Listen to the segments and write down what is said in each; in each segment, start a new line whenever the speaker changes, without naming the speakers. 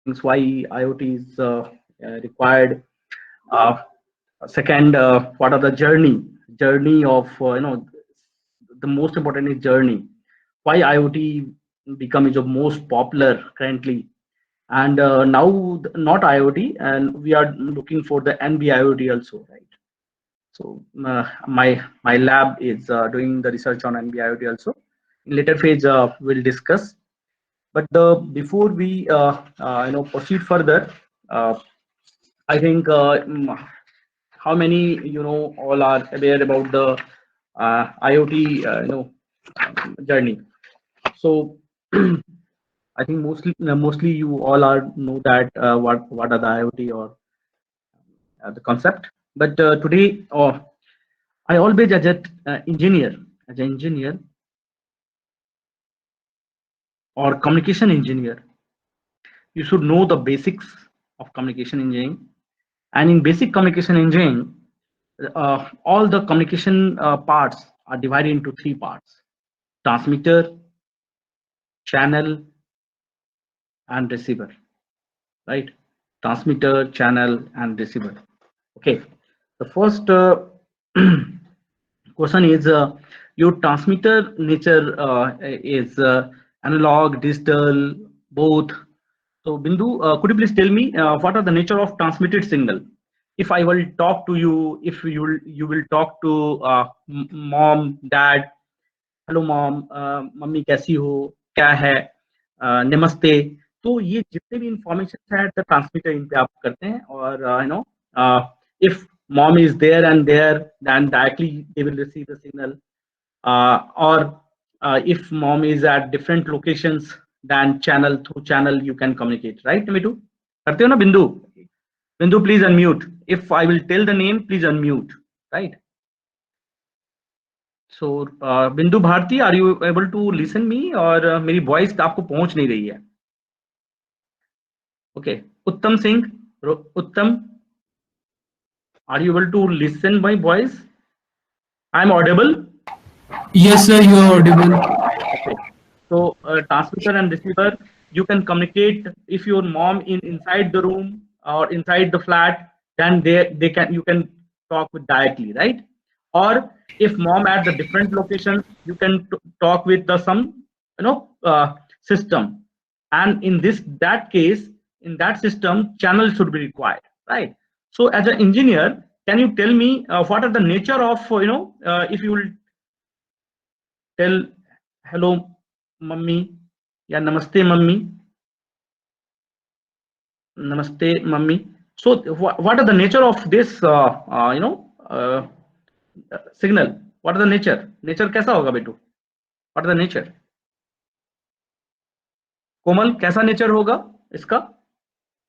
things why IoT is required. Uh, Second, what are the journey of the most important is journey. Why IoT become is the most popular currently, and now not IoT, and we are looking for the NB-IoT also, right? So my lab is doing the research on NB-IoT also. In later phase, we'll discuss. But before we proceed further, uh, I think how many all are aware about the IoT journey. So I think mostly you all are know that what are the IoT or the concept. But today, I always as an engineer or communication engineer, you should know the basics of communication engineering. And in basic communication engineering, all the communication parts are divided into three parts: transmitter, channel, and receiver. Right? Transmitter, channel, and receiver. Okay. The first question is your transmitter nature is analog, digital, both. So Bindu, could you please tell me what are the nature of transmitted signal? If I will talk to you, if you will talk to mom, dad, hello mom, mummy कैसी हो, क्या है, नमस्ते, तो ये जितने भी information है द ट्रांसमीटर इन पे आप करते हैं और if mom is there and there then directly they will receive the signal, or if mom is at different locations then channel through channel you can communicate, right Mitu? करते हो ना बिंदु? बिंदु please unmute. If I will tell the name, please unmute, right? So बिंदु Bharti, are you able to listen me और मेरी voice आपको पहुंच नहीं रही है? Okay. उत्तम सिंह, उत्तम, are you able to listen my voice? I am audible?
Yes, sir, you are audible.
Okay. So transmitter and receiver, you can communicate. If your mom in inside the room or inside the flat, then they can you can talk with directly, right? Or if mom at the different locations, you can talk with the some system. And in that case, in that system, channel should be required, right? So as an engineer, can you tell me what are the nature of if you will tell hello mummy या namaste mummy, namaste mummy, so what are the nature of this signal? What are the nature कैसा होगा बेटू? What are the nature? कोमल, कैसा nature होगा इसका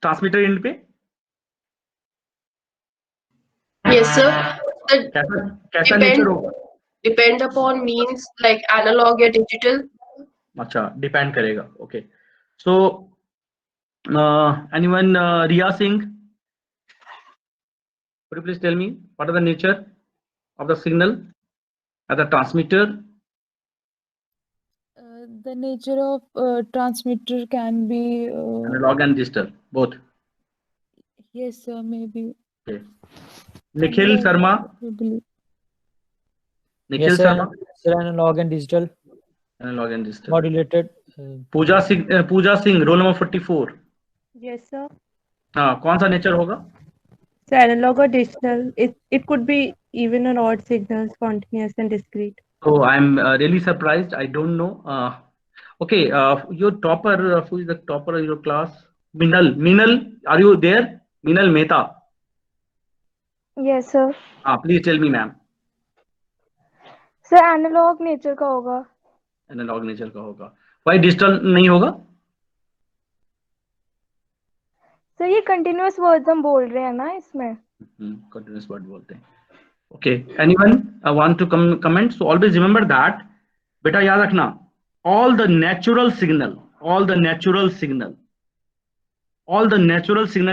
transmitter and पे?
Yes, sir.
कैसा nature होगा?
Depend upon means like analog or digital.
अच्छा, डिपेंड करेगा. Okay. So anyone, Riya Singh, could you please tell me what are the nature of the signal at the transmitter?
The nature of transmitter can be
Analog and digital, both.
yes, sir, maybe.
Okay. Nikhil Sharma. Nikhil
Yes, sir.
Sharma.
Sir, analog and digital.
Analog and digital.
Modulated.
Pooja Singh, roll number 44.
Yes, sir.
हाँ, कौन सा nature होगा?
So analog or digital, it could be even or odd signals, continuous and discrete.
So I'm really surprised. I don't know. Okay, your topper, who is the topper of your class? Minal, are you there? Minal Mehta.
Yes, sir.
Please tell me, ma'am.
Sir, analog nature का होगा.
Analog nature का होगा. Why digital नहीं होगा?
Sir ये continuous words हम बोल रहे हैं ना इसमें.
Continuous word बोलते हैं. Okay. Anyone want to comment? So always remember that. बेटा याद रखना. All the natural signal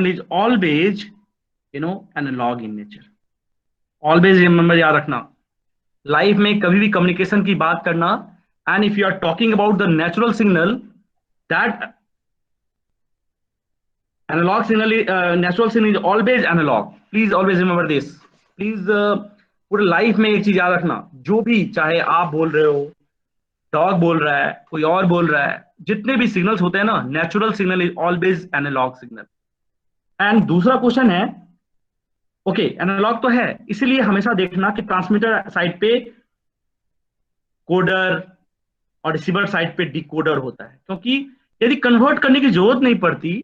is always analog in nature. Always remember, याद रखना. लाइफ में कभी भी कम्युनिकेशन की बात करना, and if you are talking about the natural signal, that Analog signal, natural signal is always analog. Please always remember this. Please पूरे life में एक चीज याद रखना, जो भी चाहे आप बोल रहे हो, डॉग बोल रहा है, कोई और बोल रहा है, जितने भी सिग्नल्स होते हैं ना, natural signal is always analog signal. And दूसरा क्वेश्चन है, ओके एनालॉग तो है, इसीलिए हमेशा देखना कि ट्रांसमीटर साइड पे कोडर और रिसीवर साइड पे डिकोडर होता है, क्योंकि यदि कन्वर्ट करने की जरूरत नहीं पड़ती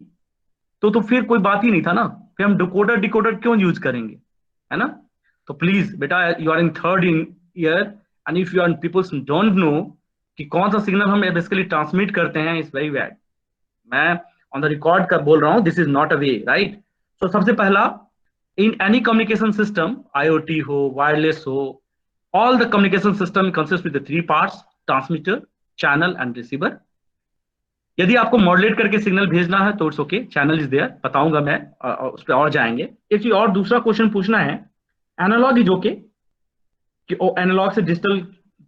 तो फिर कोई बात ही नहीं था ना, फिर हम डिकोडर डिकोडर क्यों यूज करेंगे, है ना. तो प्लीज बेटा, you are in third year and if you are peoples don't know कि कौन सा सिग्नल हम बेसिकली ट्रांसमिट करते हैं, इज वेरी बैड. मैं ऑन द रिकॉर्ड का बोल रहा हूं, this is not a way, right. तो सबसे पहला, in any communication system, IoT हो, वायरलेस हो, all the communication system consist with the 3 parts, transmitter, channel and receiver. यदि आपको मॉड्यूलेट करके सिग्नल भेजना है तो it's okay, channel is there, बताऊंगा मैं, उस पर और जाएंगे. एक चीज और दूसरा क्वेश्चन पूछना है, एनालॉग इज ओके, कि एनालॉग से डिजिटल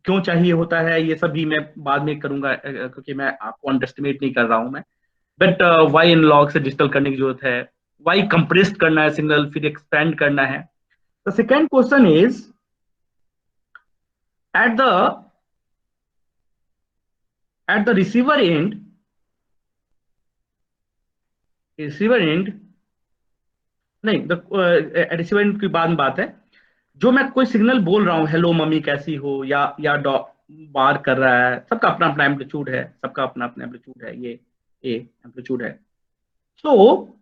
क्यों चाहिए होता है, ये सब भी मैं बाद में करूंगा, क्योंकि मैं आपको अंडरस्टिमेट नहीं कर रहा हूं मैं. बट वाई एनालॉग से डिजिटल करने की जरूरत है, वाई कंप्रेस्ड करना है सिग्नल, फिर एक्सपेंड करना है. The second question is, eight the receiver and नहीं, रिसीवर एंड की बाद में बात है, जो मैं कोई सिग्नल बोल रहा हूँ, हेलो मम्मी कैसी हो, या बार कर रहा है, सबका अपना अपना एम्पलीट्यूड है, सबका अपना अपना एम्पलीट्यूड है, ये ए एम्पलीट्यूड है. So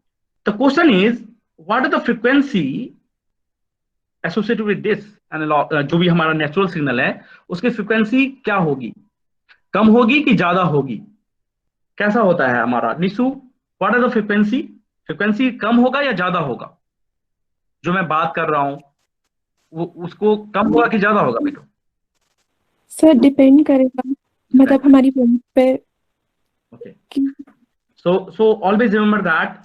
the question is, what is the frequency associated with this analog, जो भी हमारा नेचुरल सिग्नल है, उसकी फ्रीक्वेंसी क्या होगी, कम होगी कि ज्यादा होगी, कैसा होता है हमारा Nishu, what is the frequency, frequency कम होगा या ज्यादा होगा, जो मैं बात कर रहा हूं वो उसको कम होगा कि ज्यादा होगा बेटो.
सर डिपेंड करेगा, मतलब हमारी फोन पे.
Okay, so always remember that,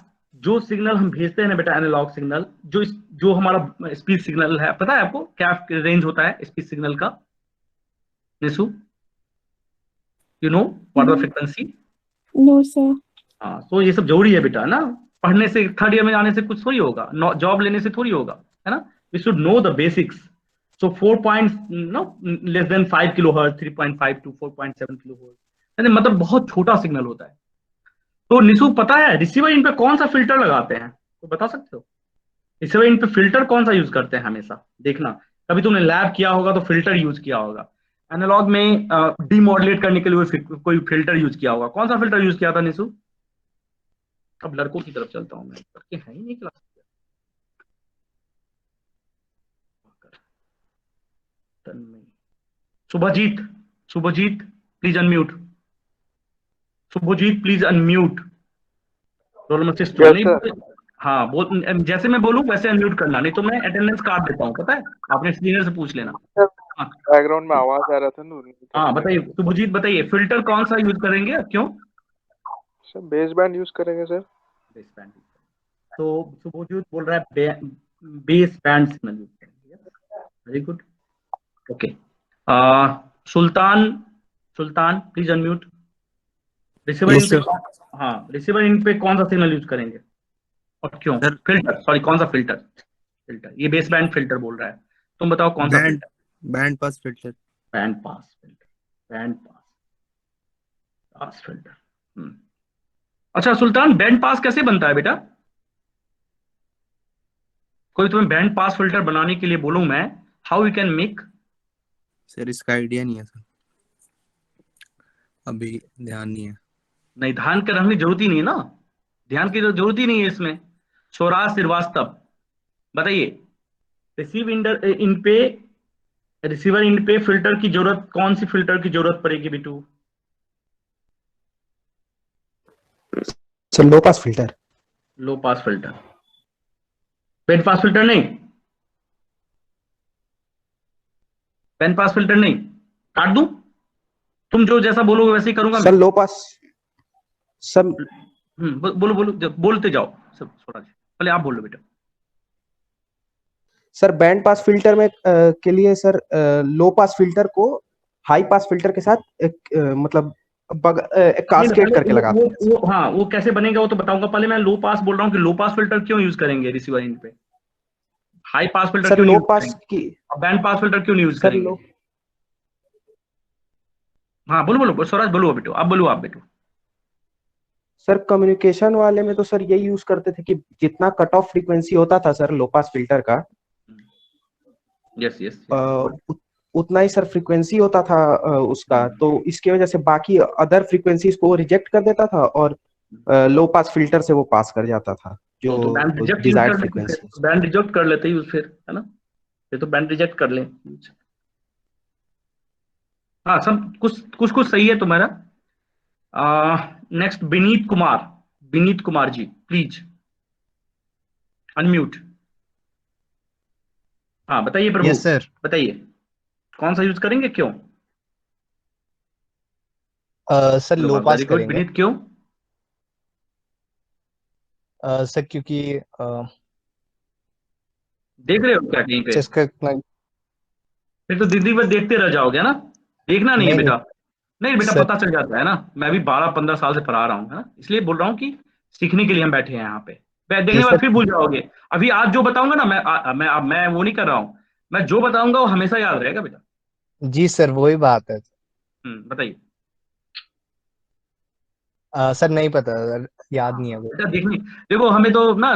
जो सिग्नल हम भेजते हैं ना बेटा, एनालॉग सिग्नल, जो हमारा स्पीच सिग्नल है, पता है आपको क्या रेंज होता है स्पीच सिग्नल का Nishu, you know what the frequency?
No sir.
हाँ, तो ये सब जरूरी है बेटा ना, पढ़ने से, थर्ड ईयर में आने से कुछ थोड़ी होगा, जॉब लेने से थोड़ी होगा, है ना. We should know the basics. So 4 less than 5 kilohertz, 3.5 to 4.7 kilohertz, मतलब बहुत छोटा सिग्नल होता है. तो निशु पता है रिसीवर इन पे कौन सा फिल्टर लगाते हैं, तो बता सकते हो? रिसीवर इन पे फिल्टर कौन सा यूज करते हैं, हमेशा देखना, कभी तुमने लैब किया होगा तो फिल्टर यूज किया होगा. एनालॉग में डीमॉड्यूलेट करने के लिए कोई फिल्टर यूज किया होगा, कौन सा फिल्टर यूज किया था निशु? अब लड़कों की तरफ चलता हूं मैं, लड़के हैं ही नहीं class. Shubhajit, Shubhajit please unmute, Shubhajit please unmute. Roll number 6. हाँ बोल, जैसे मैं बोलूं वैसे अनम्यूट करना, नहीं तो मैं अटेंडेंस काट देता हूँ, पता है, आपने सीनियर से पूछ लेना.
बैकग्राउंड में आवाज आ रहा था ना.
हाँ बताइए शुभजीत, बताइए फिल्टर कौन सा यूज करेंगे, क्यों?
सर बेस बैंड यूज करेंगे सर.
Base band. तो शुभजीत बोल रहा है बेस बैंड सिग्नल यूज करेंगे. Very good. Okay, Sultan please unmute. Receiver in पे, हाँ रिसीवर इन पे कौन सा सिग्नल यूज करेंगे और क्यों? फिल्टर, सॉरी कौन सा फिल्टर? ये बेस बैंड फिल्टर बोल रहा है, तुम बताओ कौन सा filter?
Band pass filter.
Band pass filter, band pass filter. अच्छा सुल्तान, बैंड पास कैसे बनता है बेटा? कोई तुम्हें बैंड पास फिल्टर बनाने के लिए बोलूं मैं, how you can make?
Sir इसका आइडिया नहीं है सर, अभी ध्यान नहीं है.
नहीं, ध्यान कर रखने की जरूरत ही नहीं है ना, ध्यान की जरूरत ही नहीं है इसमें. स्वराज श्रीवास्तव बताइए, रिसीवर इन पे फिल्टर की जरूरत, कौन सी फिल्टर की जरूरत पड़ेगी बेटू?
Sir low pass filter.
Low pass filter, band pass filter नहीं, बैंड पास फिल्टर नहीं. काट दूं? तुम जो जैसा बोलोगे वैसे ही करूंगा
सर. लो पास सर.
बोलो बोलते जाओ सब, स्वराज पहले आप बोलो बेटा.
सर बैंड पास फिल्टर में के लिए सर लो पास फिल्टर को हाई पास फिल्टर के साथ मतलब कास्केड करके लगाते हैं।
वो हाँ, वो कैसे बनेगा वो तो बताऊंगा। पहले मैं लो पास बोल रहा हूँ कि लो पास फिल्टर क्यों यूज करेंगे रिसीवर इन पे, हाई पास फिल्टर
सर
क्यों
लो
यूज
पास
करेंगे,
की
और बैंड पास फिल्टर क्यों नहीं यूज
सर
करेंगे।
लो
हाँ बोलो बोलो स्वराज, बोलो बेटो, अब बोलो आप बेटो।
सर कम्युनिकेशन वाले में तो सर यही यूज करते थे कि जितना कट ऑफ फ्रीक्वेंसी होता था सर लो पास फिल्टर का,
यस यस
उतना ही सर फ्रीक्वेंसी होता था उसका, तो इसकी वजह से बाकी अदर फ्रीक्वेंसीज को रिजेक्ट कर देता था और लो पास फिल्टर से वो पास कर जाता था जो
तो बैंड रिजेक्ट यूज
डिजायर्ड
कर लेते,
फ्रीक्वेंसी।
फिर बैंड रिजेक्ट कर लेते यूज, फिर है ना, फिर तो बैंड रिजेक्ट कर ले। हाँ सब कुछ कुछ कुछ सही है तुम्हारा। Next Vineet Kumar ji please unmute. हाँ बताइए प्रभु।
Yes sir.
बताइए कौन सा यूज करेंगे, क्यों।
सर लो पास
वेरी गुड
करेंगे
विनीत, क्यों।
सर, क्योंकि
देख रहे हो क्या कहीं पे,
जिसका
फिर तो जिंदगी भर देखते रह जाओगे ना, देखना नहीं है
नहीं
बेटा। नहीं बेटा
सर,
पता चल जाता है ना, मैं भी 12-15 साल से पढ़ा रहा हूँ है ना, इसलिए बोल रहा हूँ कि सीखने के लिए हम बैठे हैं यहाँ पे। देखने के बाद
सर
फिर भूल जाओगे। अभी आज जो बताऊंगा ना, मैं वो नहीं कर रहा हूँ, मैं जो बताऊंगा वो हमेशा याद रहेगा बेटा।
जी सर वही बात है।
बताइए।
सर नहीं पता सर, याद नहीं है वो।
बेटा देखनी, देखो हमें तो ना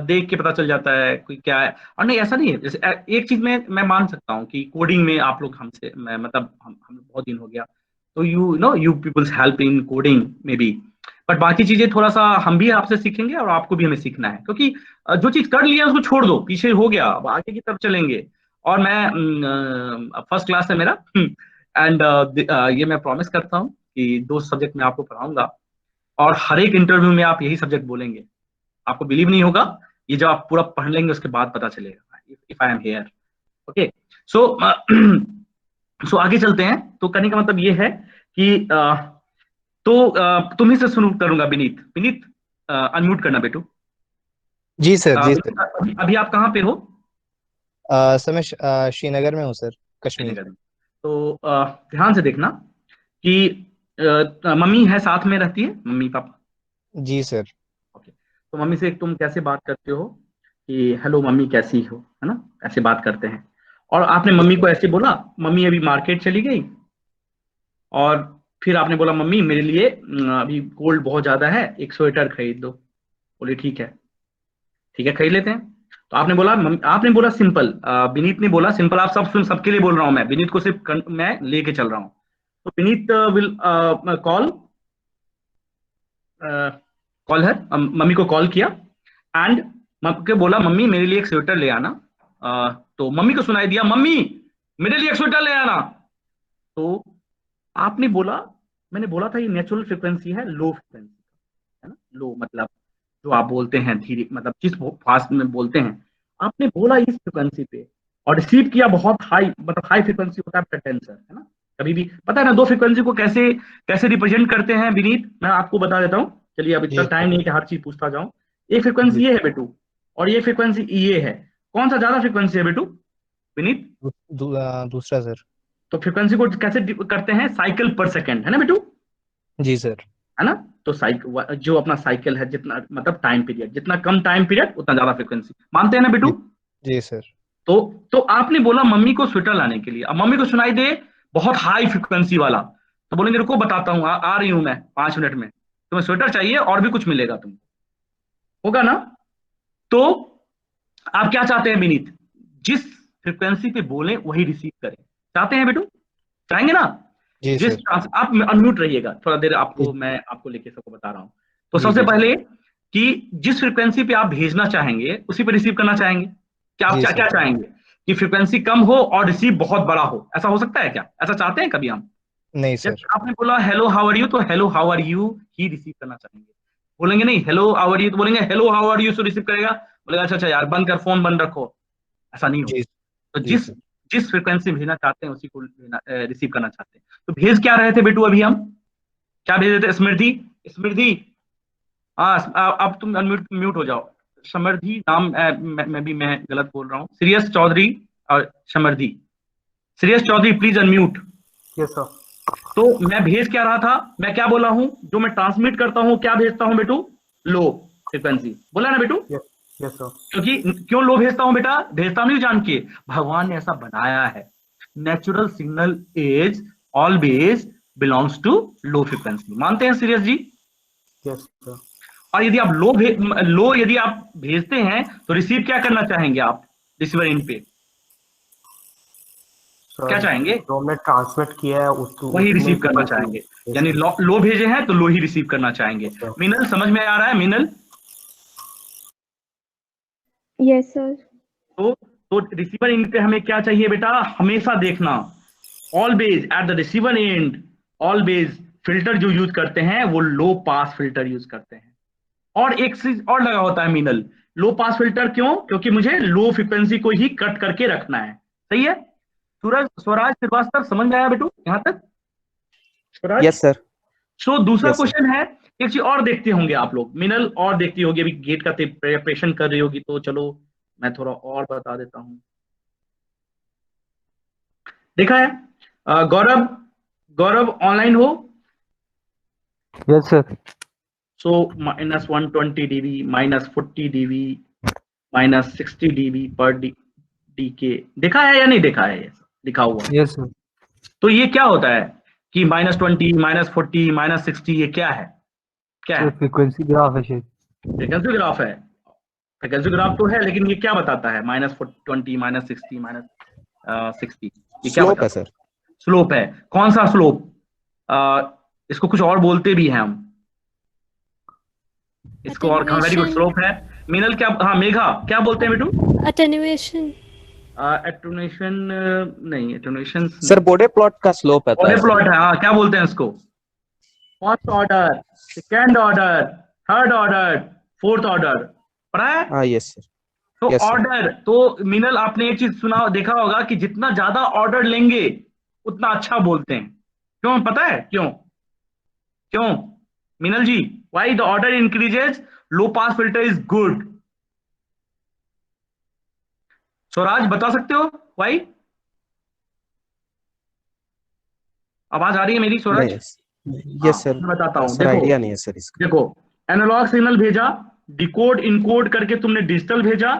देख के पता चल जाता है कोई क्या है, और नहीं ऐसा नहीं है। जैसे एक चीज में मैं मान सकता हूँ कि कोडिंग में आप लोग हमसे मतलब हम बहुत दिन हो गया, तो you peoples help in coding में बी, बट बाकी चीजें थोड़ा सा हम भी आपसे सीखेंगे और आपको भी हमें सीखना है, क्योंकि जो चीज कर लिया उसको छोड़ दो, पीछे हो गया, अब आगे की तरफ चलेंगे। और मैं फर्स्ट क्लास है मेरा एंड ये मैं प्रॉमिस करता हूँ कि 2 सब्जेक्ट मैं आपको पढ़ाऊंगा, और हर एक इंटरव्यू में आप यही सब्जेक्ट बोलेंगे। आपको बिलीव नहीं होगा, ये जब आप पूरा पढ़ लेंगे उसके बाद पता चलेगा, if I am here. Okay so so आगे चलते हैं। तो कहने का मतलब ये है कि तुम्ही से शुरू करूंगा। विनीत अनम्यूट करना बेटू।
जी सर, जी सर।
अभी आप कहाँ पे हो।
सर मैं श्रीनगर में हूँ सर, कश्मीर।
श्रीनगर में। तो ध्यान से देखना कि मम्मी है साथ में, रहती है मम्मी पापा।
जी सर।
ओके, तो मम्मी से तुम कैसे बात करते हो कि हेलो मम्मी कैसी हो, है ना, ऐसे बात करते हैं। और आपने मम्मी को ऐसे बोला, मम्मी अभी मार्केट चली गई, और फिर आपने बोला मम्मी मेरे लिए अभी कोल्ड बहुत ज्यादा है, एक स्वेटर खरीद दो। बोले ठीक है खरीद लेते हैं। तो आपने बोला आपने बोला सिंपल, विनीत ने बोला सिंपल, आप सब सुन, सबके लिए बोल रहा हूं मैं, विनीत को सिर्फ मैं लेके चल रहा हूं। तो विनीत विल कॉल है, मम्मी को कॉल किया एंड के बोला मम्मी मेरे लिए एक स्वेटर ले आना। तो मम्मी को सुनाई दिया मम्मी मेरे लिए एक स्वेटर ले आना। तो आपने बोला, मैंने बोला था ये नेचुरल फ्रिक्वेंसी है, लो फ्रिक्वेंसी है ना, लो मतलब जो आप बोलते हैं धीरे, मतलब जिस फास्ट में बोलते हैं, आपने बोला इस फ्रिक्वेंसी पे और रिसीव किया बहुत हाई, मतलब हाई फ्रिक्वेंसी होता है टेंसर, है ना। कभी भी पता है ना 2 फ्रिक्वेंसी को कैसे कैसे रिप्रेजेंट करते हैं विनीत, मैं आपको बता देता हूँ। चलिए अभी तक टाइम नहीं है कि हर चीज पूछता जाऊं। एक फ्रिक्वेंसी ये है बेटू, और ये फ्रिक्वेंसी ये है। कौन सा ज्यादा फ्रिक्वेंसी है बेटू विनीत।
दूसरा सर।
तो फ्रिक्वेंसी को कैसे करते हैं, साइकिल पर सेकेंड, है ना बेटू।
जी सर।
है ना। तो साइकिल जो अपना साइकिल है, जितना मतलब टाइम पीरियड, जितना कम टाइम पीरियड उतना ज्यादा फ्रिक्वेंसी, मानते हैं ना बेटू।
जी सर।
तो आपने बोला मम्मी को स्वेटर लाने के लिए, अब मम्मी को सुनाई दे बहुत हाई फ्रिक्वेंसी वाला, तो बोलेंगे रुको बताता हूँ, आ रही हूं मैं 5 मिनट में, तुम्हें स्वेटर चाहिए और भी कुछ मिलेगा तुमको, होगा ना। तो आप क्या चाहते हैं विनीत, जिस फ्रिक्वेंसी पे बोले वही रिसीव करें, चाहते हैं बेटू, चाहेंगे ना।
जी
जिस
सर।
आप अनम्यूट रहिएगा थोड़ा देर, आपको मैं आपको लेके सबको बता रहा हूं। तो
जी
सबसे
जी
पहले कि जिस फ्रिक्वेंसी पे आप भेजना चाहेंगे उसी पे रिसीव करना चाहेंगे, क्या आप
जी
क्या
सर।
क्या चाहेंगे कि फ्रिक्वेंसी कम हो और रिसीव बहुत बड़ा हो, ऐसा हो सकता है क्या, ऐसा चाहते हैं कभी हम।
नहीं
जब
सर।
आपने बोला हेलो हाउ आर यू, तो हेलो हाउ आर यू ही रिसीव करना चाहेंगे, बोलेंगे नहीं हेलो हाउ आर यू, तो बोलेंगे hello how are you so receive करेगा, बोलेगा अच्छा यार बंद कर, फोन बंद रखो, ऐसा नहीं
जी
होगा। तो
जी
जिस
सर।
जिस फ्रिक्वेंसी भेजना चाहते हैं उसी को रिसीव करना चाहते हैं। तो भेज क्या रहे थे बेटू अभी हम, क्या भेज रहे थे, स्मृति स्मृति। हाँ अब तुम म्यूट हो जाओ। समृद्धि नाम मैं गलत बोल रहा हूँ, श्रेयस चौधरी और Samriddhi. Shreyas Chaudhary please unmute.
Yes sir.
तो मैं भेज क्या रहा था, मैं क्या बोला हूं, जो मैं ट्रांसमिट करता हूं क्या भेजता हूं बेटू, लो फ्रिक्वेंसी, बोला ना बेटू।
Yes sir.
क्योंकि क्यों लो भेजता हूं बेटा, भेजता नहीं जान के, भगवान ने ऐसा बनाया है, natural signal is always belongs to low frequency, मानते हैं सीरियस जी।
Yes sir.
और यदि आप लो यदि आप भेजते हैं तो रिसीव क्या करना चाहेंगे आप, रिसीवर एंड पे क्या चाहेंगे,
जो हमने ट्रांसमिट किया है
वही रिसीव करना चाहेंगे, यानी लो भेजे हैं तो लो ही रिसीव करना चाहेंगे। मीनल समझ में आ रहा है मीनल?
Yes sir.
तो रिसीवर एंड पे हमें क्या चाहिए बेटा, हमेशा देखना always at the receiver end, always filter जो यूज करते हैं वो लो पास फिल्टर यूज करते हैं। और एक चीज और लगा होता है मीनल, लो पास फिल्टर क्यों, क्योंकि मुझे लो फ्रिक्वेंसी को ही कट करके रखना है, सही है। स्वराज श्रीवास्तव समझ में आया बेटू यहां तक?
Yes sir.
सो दूसरा क्वेश्चन है, एक चीज और देखते होंगे आप लोग, मिनल और देखती होगी, अभी गेट का प्रिपरेशन कर रही होगी, तो चलो मैं थोड़ा और बता देता हूं। देखा है गौरव ऑनलाइन हो?
Yes sir.
So -120 dB, -40 dB, -60 dB पर डीके, देखा है या नहीं देखा है, लिखा हुआ?
Yes sir.
तो ये क्या होता है कि -20, -40, -60 ये क्या है, क्या है?
फ्रीक्वेंसी ग्राफ है शायद।
फ्रीक्वेंसी ग्राफ है, फ्रीक्वेंसी ग्राफ तो है, लेकिन ये क्या बताता है, -20, -60, -60 ये क्या
स्लोप है
बताता है?
सर।
स्लोप है। कौन सा स्लोप? इसको कुछ और बोलते भी हैं हम इसको, और वेरी गुड स्लोप है। मीनल क्या, हाँ मेघा क्या बोलते हैं बेटू?
अटेन्युएशन।
एटोनेशन नहीं, एटोनेशन
सर बॉर्डर प्लॉट का स्लोप है।
बॉर्डर प्लॉट है, हाँ क्या बोलते हैं इसको? First order, second order, third order, fourth order, पता है?
हाँ यस सर।
तो ऑर्डर, तो मीनल आपने एक चीज सुना देखा होगा कि जितना ज्यादा ऑर्डर लेंगे उतना अच्छा बोलते हैं, क्यों पता है क्यों? क्यों Meenal ji? Why the order increases low pass filter is good? Swaraj बता सकते हो व्हाई? आवाज आ रही है मेरी स्वराज?
Yes sir.
मैं बताता हूँ,
सर आइडिया नहीं है सर इसका।
देखो एनालॉग सिग्नल भेजा, डिकोड इनकोड करके तुमने डिजिटल भेजा,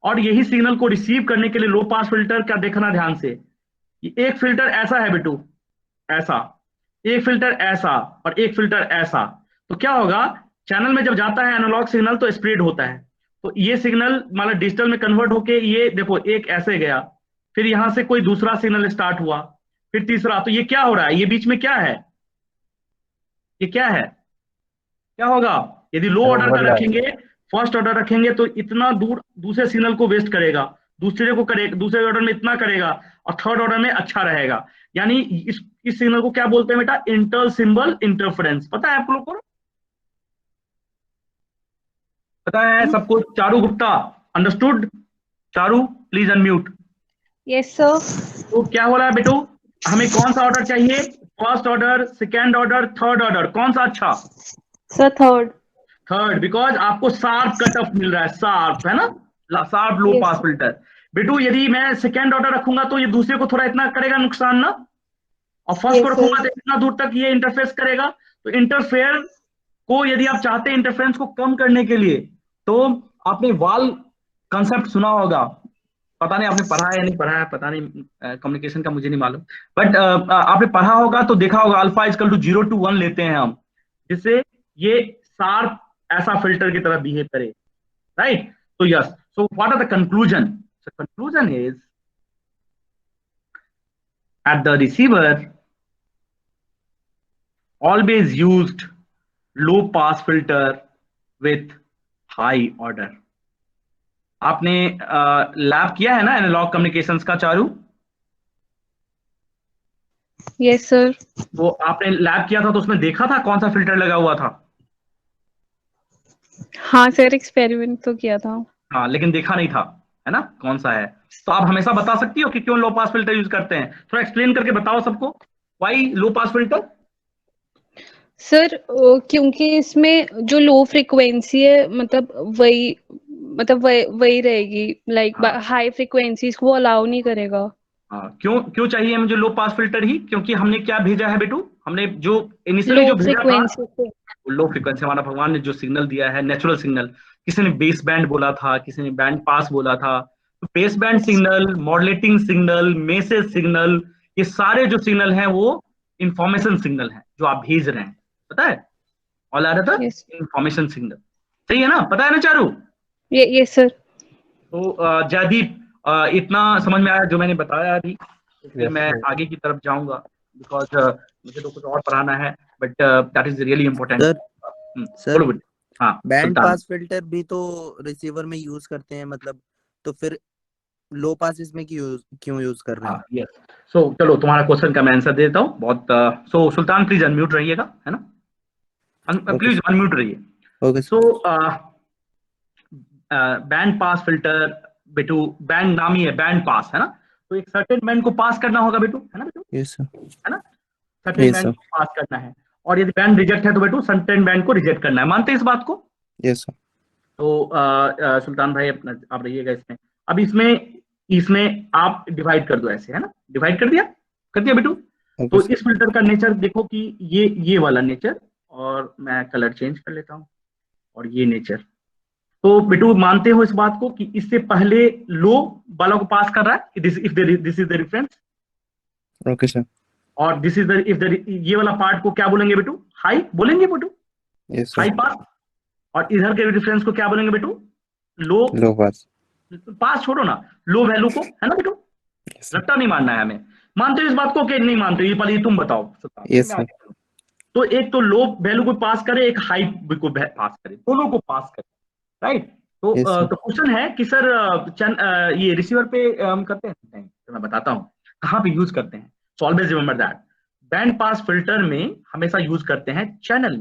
और यही सिग्नल को रिसीव करने के लिए लो पास फिल्टर क्या देखना ध्यान से, एक फिल्टर ऐसा है बेटू, ऐसा, एक फिल्टर ऐसा, और एक फिल्टर ऐसा। तो क्या होगा, चैनल में जब जाता है एनालॉग सिग्नल तो स्प्रेड होता है, तो ये सिग्नल मतलब डिजिटल में कन्वर्ट होके ये देखो एक ऐसे गया, फिर यहां से कोई दूसरा सिग्नल स्टार्ट हुआ, फिर तीसरा, तो ये क्या हो रहा है, ये बीच में क्या है, ये क्या है, क्या होगा? यदि लो ऑर्डर का रखेंगे, फर्स्ट ऑर्डर रखेंगे तो इतना दूर दूसरे सिग्नल को वेस्ट करेगा, दूसरे को करेगा, दूसरे ऑर्डर में इतना करेगा, और थर्ड ऑर्डर में अच्छा रहेगा। यानी इस सिग्नल को क्या बोलते हैं बेटा? Inter symbol interference. पता है आप लोग को? पता है सबको? Charu Gupta understood? Charu please unmute.
Yes sir.
तो क्या हो रहा है बेटू, हमें कौन सा ऑर्डर चाहिए? First order, second order, third order, कौन सा अच्छा?
सर
थर्ड, बिकॉज आपको शार्प कट ऑफ मिल रहा है, शार्प है ना, शार्प लो पास फिल्टर। बेटू यदि मैं सेकेंड ऑर्डर रखूंगा तो ये दूसरे को थोड़ा इतना करेगा नुकसान ना, और फर्स्ट को रखूंगा तो इतना दूर तक ये इंटरफेस करेगा। तो इंटरफेयर को यदि आप चाहते हैं इंटरफेरेंस को कम करने के लिए, तो आपने वाल कंसेप्ट सुना होगा, पता नहीं आपने पढ़ा है या नहीं पढ़ा है, पता नहीं, कम्युनिकेशन का मुझे नहीं मालूम, बट आपने पढ़ा होगा तो देखा होगा, alpha is equal to 0 to 1 लेते हैं हम, जिससे ये शार्प ऐसा फिल्टर की तरह बिहेव करे, राइट? तो yes, so what are the conclusion? Conclusion is at the receiver always used low pass filter with high order. आपने लैब किया है ना एनालॉग कम्युनिकेशंस का चारू?
Yes sir.
वो आपने लैब किया था तो उसमें देखा था कौन सा फिल्टर लगा हुआ था?
हाँ सर, एक्सपेरिमेंट तो किया था।
हाँ, लेकिन देखा नहीं था, है ना, कौन सा है। तो आप हमेशा बता सकती हो कि क्यों लो पास फिल्टर यूज करते हैं? थोड़ा एक्सप्लेन करके बताओ सबको, why low pass filter?
Sir क्योंकि इसमें जो लो फ्रिक्वेंसी है मतलब वही रहेगी, लाइक हाई फ्रिक्वेंसीज को अलाउ नहीं करेगा।
हाँ, क्यों क्यों चाहिए मुझे लो पास फिल्टर ही? क्योंकि हमने क्या भेजा है बेटू, हमने जो इनिशियली जो भेजा था लो फ्रीक्वेंसी, हमारा भगवान ने जो सिग्नल दिया है नेचुरल सिग्नल, किसी ने बेस बैंड बोला था, किसी ने बैंड पास बोला था, तो base band signal, modulating signal, message signal, ये सारे जो सिग्नल हैं वो इंफॉर्मेशन सिग्नल हैं जो आप भेज रहे हैं, पता है? All are the information signal, सही है ना? पता है ना चारू?
ये सर।
तो जयदीप, इतना समझ में आया जो मैंने बताया अभी? तो फिर
Yes,
मैं
sir.
आगे की तरफ जाऊंगा, बिकॉज मुझे तो कुछ और पढ़ाना है, but that is really important.
Sir
बोलो बेटे। हाँ
बैंड
सुल्तान।
पास फिल्टर भी तो रिसीवर में यूज करते हैं, मतलब तो फिर लो पास इसमें क्यों यूज कर रहे हैं?
हाँ यस। सो चलो तुम्हारा क्वेश्चन का मैं आंसर देता हूँ बहुत। सो सुल्तान प्लीज अनम्यूट रहिएगा, है ना? प्लीज अनम्यूट रहिए।
Okay
so band pass filter बेटू, बैंड नाम ही है बैंड पास, है ना? तो एक सर्टेन बैंड को पास करना होगा बेटू, है ना बेटू?
यस सर,
है ना? Certain
Yes,
band
sir.
को पास करना है, और यदि बैंड रिजेक्ट है तो बेटू सर्टेन बैंड को रिजेक्ट करना है। मानते हैं इस बात को?
Yes sir.
तो सुल्तान भाई अपना आप रहिएगा इसमें। अब इसमें आप डिवाइड कर दो ऐसे, है ना? डिवाइड कर दिया बेटू? तो इस फिल्टर का नेचर देखो कि ये वाला नेचर, और मैं कलर चेंज कर लेता हूँ, और ये नेचर। तो बेटू मानते हो इस बात को कि इससे पहले लो वाला को पास कर रहा है, this is the reference,
okay sir.
और दिस इज द ये वाला पार्ट को क्या बोलेंगे बेटू? हाई बोलेंगे बेटू,
यस
हाई
सर।
पास। और इधर के रेफरेंस को क्या बोलेंगे बेटू? लो
पास।
पास छोड़ो ना, लो वैल्यू को, है ना बेटू? रट्टा नहीं मानना है हमें। मानते हो इस बात को कि नहीं मानते हो? ये पहले तुम बताओ।
Yes sir.
तो एक तो लो वैल्यू को पास करे, एक हाई को पास करे, दोनों को पास करे, राइट? तो
Yes, sir.
तो क्वेश्चन है कि सर ये रिसीवर पे हम करते हैं नहीं, तो मैं बताता हूँ कहाँ पे यूज करते हैं। So always remember that band pass filter में हमेशा यूज करते हैं चैनल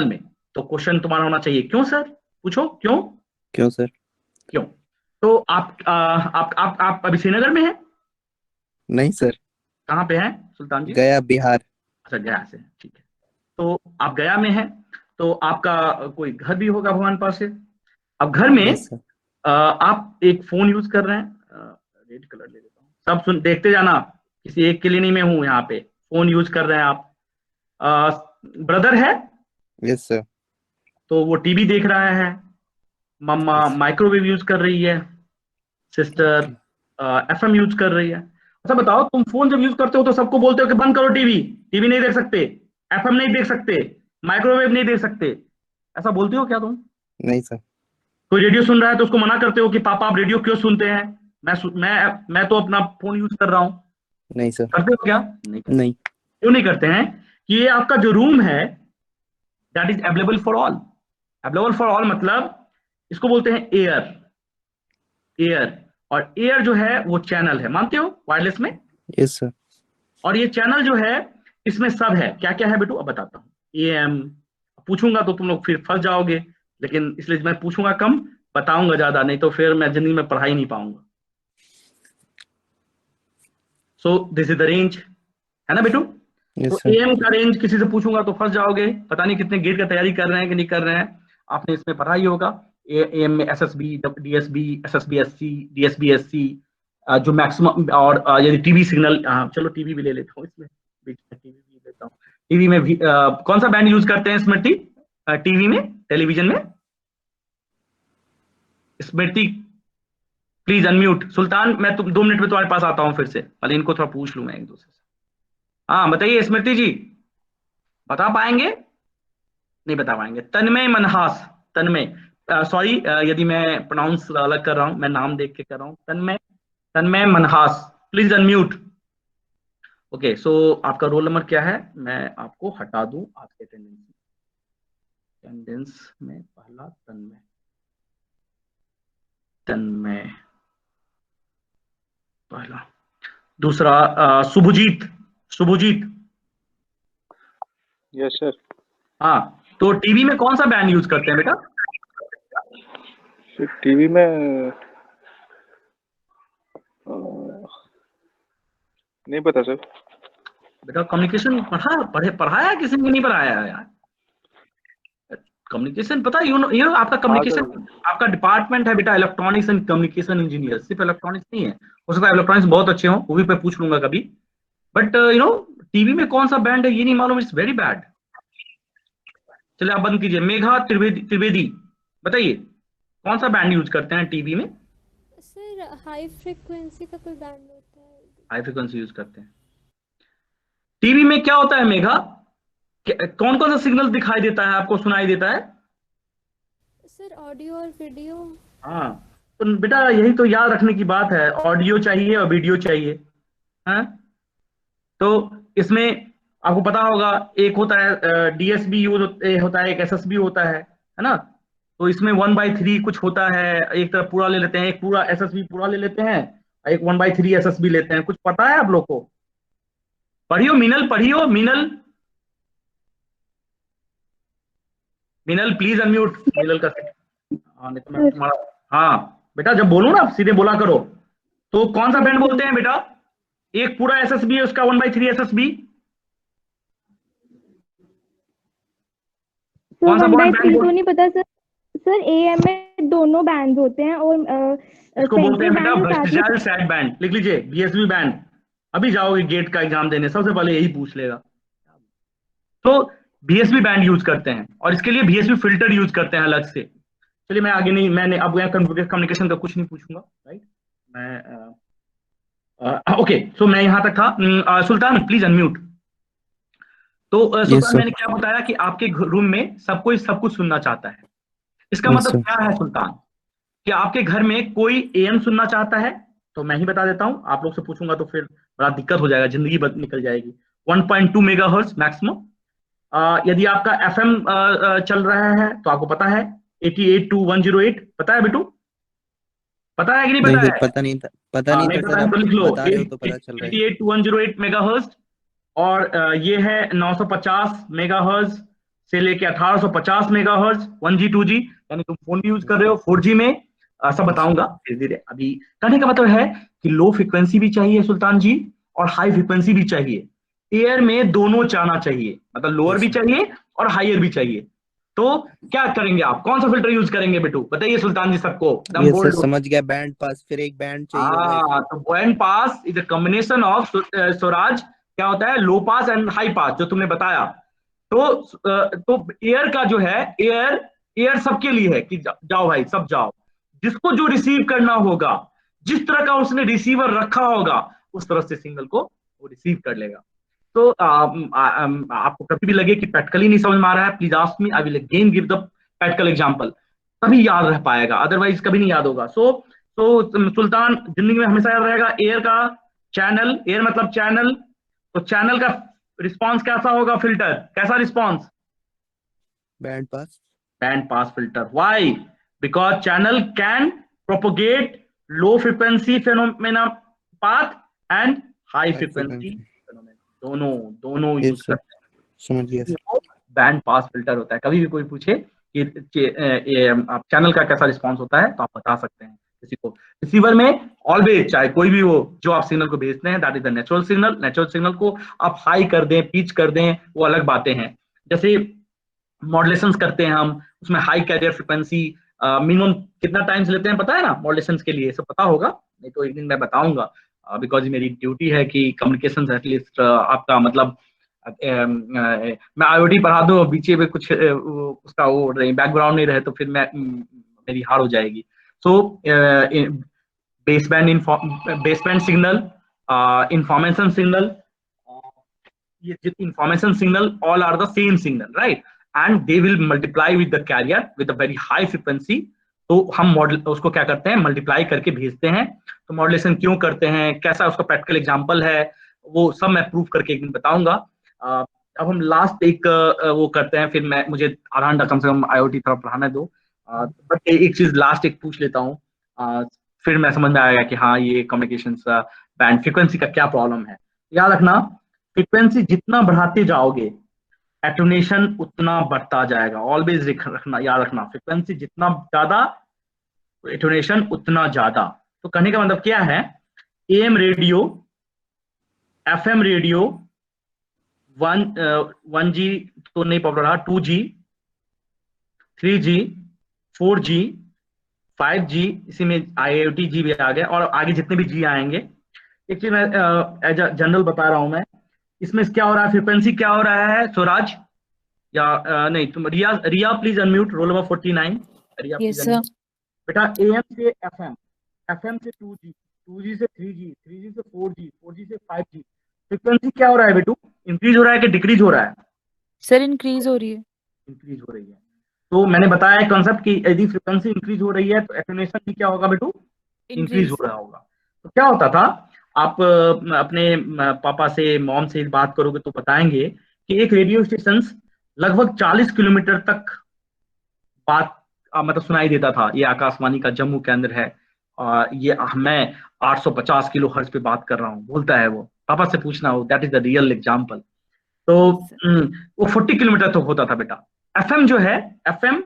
में। तो क्वेश्चन तुम्हारा होना चाहिए क्यों सर? पूछो क्यों
सर?
क्यों? तो आप अभी श्रीनगर में हैं?
नहीं सर।
कहाँ पे हैं सुल्तान जी?
गया, बिहार।
अच्छा गया से, ठीक है। तो आप गया में हैं, तो आपका कोई घर भी होगा भगवान पास से। अब घर में
Yes, sir.
आप एक फोन यूज कर रहे हैं, रेड कलर ले लेता हूँ, सब सुन देखते जाना, किसी एक के लिए नहीं मैं हूं यहाँ पे। फोन यूज कर रहे हैं आप, ब्रदर है
यस सर।
तो वो टीवी देख रहा है, मम्मा माइक्रोवेव यूज कर रही है, सिस्टर एफएम यूज कर रही है। अच्छा बताओ, तुम फोन जब यूज करते हो तो सबको बोलते हो कि बंद करो टीवी नहीं देख सकते, एफएम नहीं देख सकते, माइक्रोवेव नहीं देख सकते, ऐसा बोलते हो क्या तुम?
नहीं सर।
कोई रेडियो सुन रहा है तो उसको मना करते हो कि पापा आप रेडियो क्यों सुनते हैं, मैं तो अपना फोन यूज कर रहा हूं?
नहीं सर।
करते हो क्या?
नहीं।
क्यों नहीं करते हैं? कि ये आपका जो रूम है that is available for all. Available for all मतलब इसको बोलते हैं एयर, और एयर जो है वो चैनल है, मानते हो वायरलेस में?
Yes sir.
और ये चैनल जो है इसमें सब है, क्या क्या है बेटू अब बताता हूँ। AM पूछूंगा तो तुम लोग फिर फंस जाओगे, लेकिन इसलिए मैं पूछूंगा कम, बताऊंगा ज्यादा, नहीं तो फिर मैं जिंदगी में पढ़ा ही नहीं पाऊंगा। So this is the range, है ना बेटू? तो AM का रेंज किसी से पूछूंगा तो फंस जाओगे, पता नहीं कितने गेट का तैयारी कर रहे हैं कि नहीं कर रहे हैं, आपने इसमें पढ़ा ही होगा। AM में SSB, DSB, SSB-SC, DSB-SC जो मैक्सिमम, और यदि टीवी सिग्नल, चलो टीवी भी ले लेता हूँ इसमें, बीच में टीवी भी लेता हूँ। टीवी में भी कौन सा बैंड यूज करते हैं स्मृति टीवी में, टेलीविजन में? स्मृति प्लीज अनम्यूट। सुल्तान मैं 2 मिनट में तुम्हारे पास आता हूँ फिर से, पहले इनको थोड़ा पूछ लूं मैं एक दूसरे से। हाँ बताइए स्मृति जी, बता पाएंगे? नहीं बता पाएंगे। तन्मय मनहास, तन्मय, सॉरी यदि मैं प्रोनाउंस अलग कर रहा हूं, मैं नाम देख के कर रहा हूं। तन्मय मनहास, प्लीज अनम्यूट। ओके, सो आपका रोल नंबर क्या है? मैं आपको हटा दूं आपके अटेंडेंस में। पहला तन्मय पहला, दूसरा शुभजीत।
Yes sir.
हाँ, तो टीवी में कौन सा बैंड यूज करते हैं बेटा?
टीवी में नहीं पता सर।
बेटा कम्युनिकेशन पढ़ाया किसी ने नहीं पढ़ाया यार? कम्युनिकेशन पता है, यू नो आपका कम्युनिकेशन, आपका डिपार्टमेंट है बेटा इलेक्ट्रॉनिक्स एंड कम्युनिकेशन इंजीनियर, सिर्फ इलेक्ट्रॉनिक्स नहीं है, हो सकता है इलेक्ट्रॉनिक्स बहुत अच्छे हो, वो भी मैं पूछ लूंगा कभी, बट यू नो टीवी में कौन सा बैंड है ये नहीं मालूम, इट्स वेरी बैड। चलिए आप बंद कीजिए। मेघा त्रिवेदी बताइए कौन सा बैंड यूज करते हैं टीवी में?
सर हाई फ्रीक्वेंसी का कोई बैंड होता है।
हाई फ्रीक्वेंसी यूज करते हैं। टीवी में क्या होता है मेघा, कौन कौन सा सिग्नल दिखाई देता है आपको, सुनाई देता है?
सर ऑडियो और वीडियो।
हाँ तो बेटा यही तो याद रखने की बात है, ऑडियो चाहिए और वीडियो चाहिए। हाँ तो इसमें आपको पता होगा एक होता है डीएसबी यूज होता है, एक एसएसबी होता है ना। तो इसमें 1/3 कुछ होता है, एक तरफ पूरा ले लेते हैं, एक पूरा एसएसबी पूरा ले लेते हैं, एक 1/3 एसएसबी लेते हैं। कुछ पता है आप लोग को? पढ़ियो मिनल, पढ़ियो मिनल, मिनल प्लीज अनम्यूट मिनल का। हाँ नहीं तो मैं तुम्हारा, हाँ बेटा जब बोलूं ना सीधे बोला करो। तो कौन सा बैंड बोलते हैं बेटा? एक पूरा एसएसबी है उसका 1/3 एसएसबी। कौन सा बैंड
तो नहीं पता सर। सर एएम में दोनों बैंड होते हैं और
इसको बोलते हैं बेटा भ्रष्टाचार सैड बैंड। लिख लीजिए बीएसबी बैंड। अभी जाओगे गेट का एग्जाम देने सबसे पहले यही पूछ लेगा। तो बीएसबी बैंड यूज करते हैं और इसके लिए बीएसबी फिल्टर यूज करते हैं अलग से। चलिए मैं आगे नहीं, मैंने अब कम्युनिकेशन का कुछ नहीं पूछूंगा, राइट। मैं ओके सो मैं यहां तक था। सुल्तान प्लीज अनम्यूट। तो सुल्तान मैंने क्या बताया कि आपके रूम में सब कोई सब कुछ सुनना चाहता है। इसका मतलब क्या है सुल्तान, कि आपके घर में कोई एएम सुनना चाहता है? तो मैं ही बता देता हूं, आप लोग से पूछूंगा तो फिर बड़ा दिक्कत हो जाएगा, जिंदगी निकल जाएगी। 1.2 मेगाहर्ट्ज मैक्सिमम। यदि आपका एफएम चल रहा है तो आपको पता है 88 to 108, पता है बेटू? पता है कि नहीं पता है?
पता नहीं था, पता नहीं था,
तो लिख लो
बता रहे हो तो पता चल रहा है।
88 to 108 मेगाहर्ट्ज। और ये है 950 मेगाहर्ट्ज से लेके 1850 मेगाहर्ट्ज 1G 2G। यानी तुम फोन भी यूज कर रहे हो 4G में, सब बताऊंगा धीरे धीरे। अभी कहने का मतलब है कि लो फ्रिक्वेंसी भी चाहिए सुल्तान जी और हाई फ्रिक्वेंसी भी चाहिए। एयर में दोनों जाना चाहिए, मतलब लोअर भी चाहिए और हाइयर भी चाहिए। तो क्या करेंगे आप, कौन सा फिल्टर यूज करेंगे बेटू, बताइए सुल्तान जी सबको।
समझ गया, बैंड पास, फिर एक बैंड चाहिए।
तो band pass is a combination of Swaraj, क्या होता है लो पास एंड हाई पास, जो तुमने बताया। तो एयर का जो है, एयर सबके लिए है कि जाओ भाई सब जाओ। जिसको जो रिसीव करना होगा, जिस तरह का उसने रिसीवर रखा होगा, उस तरह से सिग्नल को वो रिसीव कर लेगा। तो आपको कभी भी लगे कि प्रैक्टिकली नहीं समझ में आ रहा है, please ask me, I will again give the practical example, तभी याद रह पाएगा, अदरवाइज कभी नहीं याद होगा। सो सुल्तान जिंदगी में हमेशा याद रहेगा एयर का चैनल, एयर मतलब चैनल। तो चैनल का रिस्पांस कैसा होगा, फिल्टर कैसा response?
Band
pass filter. Why? Because channel can propagate low frequency phenomena path and high frequency phenomena, दोनों यूज करते हैं।
समझ गया।
बैंड पास फिल्टर होता है। कभी भी कोई पूछे कि चैनल का कैसा रिस्पांस होता है तो आप बता सकते हैं किसी को। रिसीवर में ऑलवेज, चाहे कोई भी हो, जो आप सिग्नल को भेजते हैं that is the natural signal. Natural signal को आप हाई कर दें, पिच कर दें, वो अलग बातें हैं। जैसे मॉड्यूलेशन करते हैं हम, उसमें हाई कैरियर फ्रिक्वेंसी मिनिमम कितना टाइम्स लेते हैं पता है ना मॉड्यूलेशन के लिए, सब पता होगा, नहीं तो एक दिन मैं बताऊंगा, बिकॉज मेरी ड्यूटी है कि कम्युनिकेशन एटलीस्ट आपका मतलब मैं आईओटी पढ़ा दूं बीचे में कुछ उसका वो बैकग्राउंड नहीं रहे तो फिर मैं मेरी हार हो जाएगी। So baseband signal, information signal, ये information signal all are the same signal, right, and they will multiply with the carrier with a very high frequency. तो हम मॉडल उसको क्या करते हैं, मल्टीप्लाई करके भेजते हैं। तो मॉड्यूलेशन क्यों करते हैं, कैसा उसका प्रैक्टिकल एग्जांपल है, वो सब मैं प्रूफ करके एक दिन बताऊंगा। अब हम लास्ट एक वो करते हैं, फिर मुझे आधा घंटा कम से कम आईओटी तरफ पढ़ाना दो। बट एक चीज लास्ट एक पूछ लेता हूँ, फिर मैं समझ में आएगा कि हाँ ये कम्युनिकेशन बैंड फ्रीक्वेंसी का क्या प्रॉब्लम है। याद रखना, फ्रीक्वेंसी जितना बढ़ाते जाओगे एटोनेशन उतना बढ़ता जाएगा। ऑलवेज रखना, याद रखना, फ्रीक्वेंसी जितना ज्यादा तो एटोनेशन उतना ज्यादा। तो कहने का मतलब क्या है, am radio, FM radio 1G तो नहीं पकड़ रहा, 2G 3G, 4G, 5G, इसी में IoT जी भी आ गया, और आगे जितने भी जी आएंगे। एक चीज मैं एज जनरल बता रहा हूं मैं, इसमें क्या हो रहा है, फ्रीक्वेंसी क्या हो रहा है स्वराज, या नहीं तुम Riya, Riya please unmute, roll number 49, Riya
Yes,
please
sir.
Unmute. बेटा AM से FM, FM से 2G, 2G से 3G, 3G से 4G, 4G से 5G, फ्रीक्वेंसी क्या हो रहा है बेटू, इंक्रीज हो रहा है कि डिक्रीज हो रहा है?
सर इंक्रीज हो रही है।
इंक्रीज हो रही है। तो मैंने बताया कॉन्सेप्ट कि यदि फ्रीक्वेंसी इंक्रीज हो रही है तो एटेन्यूएशन भी क्या होगा बेटू, इंक्रीज हो रहा होगा। तो क्या होता था, आप अपने पापा से, मॉम से बात करोगे तो बताएंगे कि एक रेडियो स्टेशन लगभग 40 किलोमीटर तक बात मतलब सुनाई देता था, ये आकाशवाणी का जम्मू केंद्र है, ये मैं 850 किलो हर्ट्ज पे बात कर रहा हूँ, बोलता है वो, पापा से पूछना हो, that is the real example. तो वो 40 किलोमीटर तक होता था बेटा। FM जो है, FM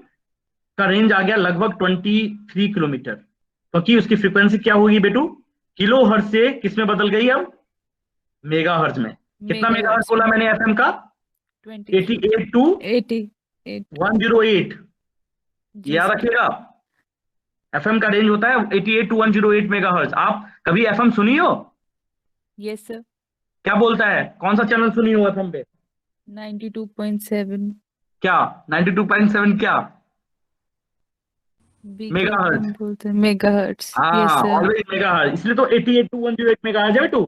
का रेंज आ गया लगभग 23 किलोमीटर, क्योंकि उसकी फ्रीक्वेंसी क्या होगी बेटू, किलो हर्ट्ज से किस में बदल गई अब, मेगा हर्ट्ज में। कितना मेगा हर्ट्ज बोला मैंने FM का, 88 to 108, याद रखिएगा। FM का रेंज होता है 88 to 108 मेगा हर्ट्ज। आप कभी FM सुनी हो?
Yes sir.
क्या बोलता है, कौन सा चैनल सुनी हो FM पे?
92.7
क्या 92.7 क्या, मेगाहर्ट्ज
बोलते हैं, मेगाहर्ट्ज।
हाँ, ऑलवेज मेगाहर्ट्ज, इसलिए तो 88 to 108 मेगाहर्ट्ज है बेटू।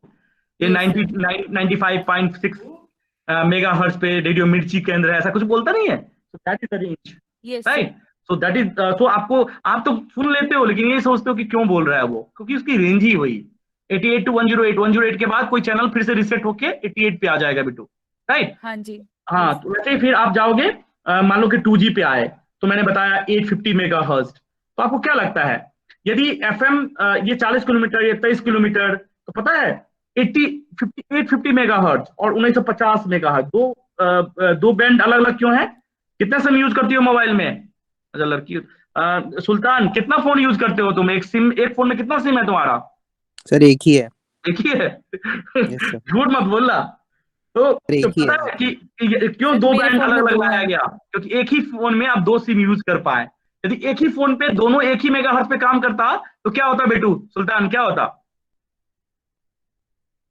ये 95.6 मेगाहर्ट्ज पे रेडियो मिर्ची केंद्र है, ऐसा कुछ बोलता नहीं है। So that is the range, right. So that is, so आपको, आप तो सुन लेते हो लेकिन ये सोचते हो कि क्यों बोल रहा है वो, क्योंकि उसकी रेंज ही वही 88 to 108, 108 के बाद कोई चैनल फिर से रिसेट होके 88 पे आ जाएगा बेटू, राइट।
हाँ जी।
हाँ, तो वैसे ही फिर आप जाओगे, मान लो कि 2G पे आए, तो मैंने बताया 850 मेगाहर्ट्ज। तो आपको क्या लगता है, यदि FM ये 40 किलोमीटर, ये 23 किलोमीटर, तो पता है 850 मेगाहर्ट्ज और 1950 मेगाहर्ट्ज, दो बैंड अलग अलग क्यों है? कितना सिम यूज करती हो मोबाइल में? अच्छा लड़की, सुल्तान कितना फोन यूज करते हो तुम? एक सिम, एक फोन में कितना सिम है तुम्हारा?
सर एक ही है।
एक ही है? झूठ मत बोलना। तो पता है कि क्यों दो बैंड अलग अलग लाया गया? क्योंकि एक ही फोन में आप दो सिम यूज कर पाए। यदि एक ही फोन पे दोनों एक ही मेगाहर्ट्ज पे काम करता तो क्या होता बेटू, सुल्तान क्या होता?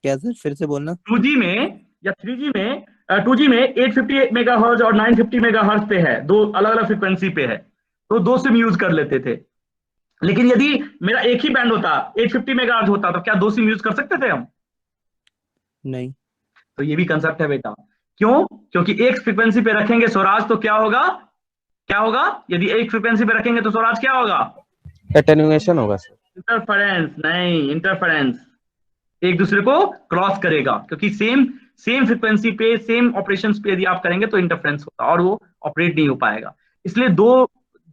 क्या सर, फिर से बोलना।
2G में या 3G में, 2G में 850 मेगाहर्ट्ज और 950 मेगाहर्ट्ज पे है, दो अलग अलग फ्रीक्वेंसी पे है, तो दो सिम यूज कर लेते थे। लेकिन यदि मेरा एक ही बैंड होता, 850 मेगाहर्ट्ज होता, तो क्या दो सिम यूज कर सकते थे हम?
नहीं।
तो ये भी कंसेप्ट है बेटा। क्यों? क्योंकि एक फ्रीक्वेंसी पे रखेंगे स्वराज तो क्या होगा, क्या होगा? यदि एक फ्रीक्वेंसी पे रखेंगे तो स्वराज क्या होगा?
एटेन्युएशन होगा सर।
इंटरफेरेंस नहीं, इंटरफेरेंस, एक दूसरे को क्रॉस करेगा, क्योंकि सेम फ्रीक्वेंसी पे, सेम ऑपरेशंस पे यदि आप करेंगे तो इंटरफेरेंस होगा और वो ऑपरेट नहीं हो पाएगा। इसलिए दो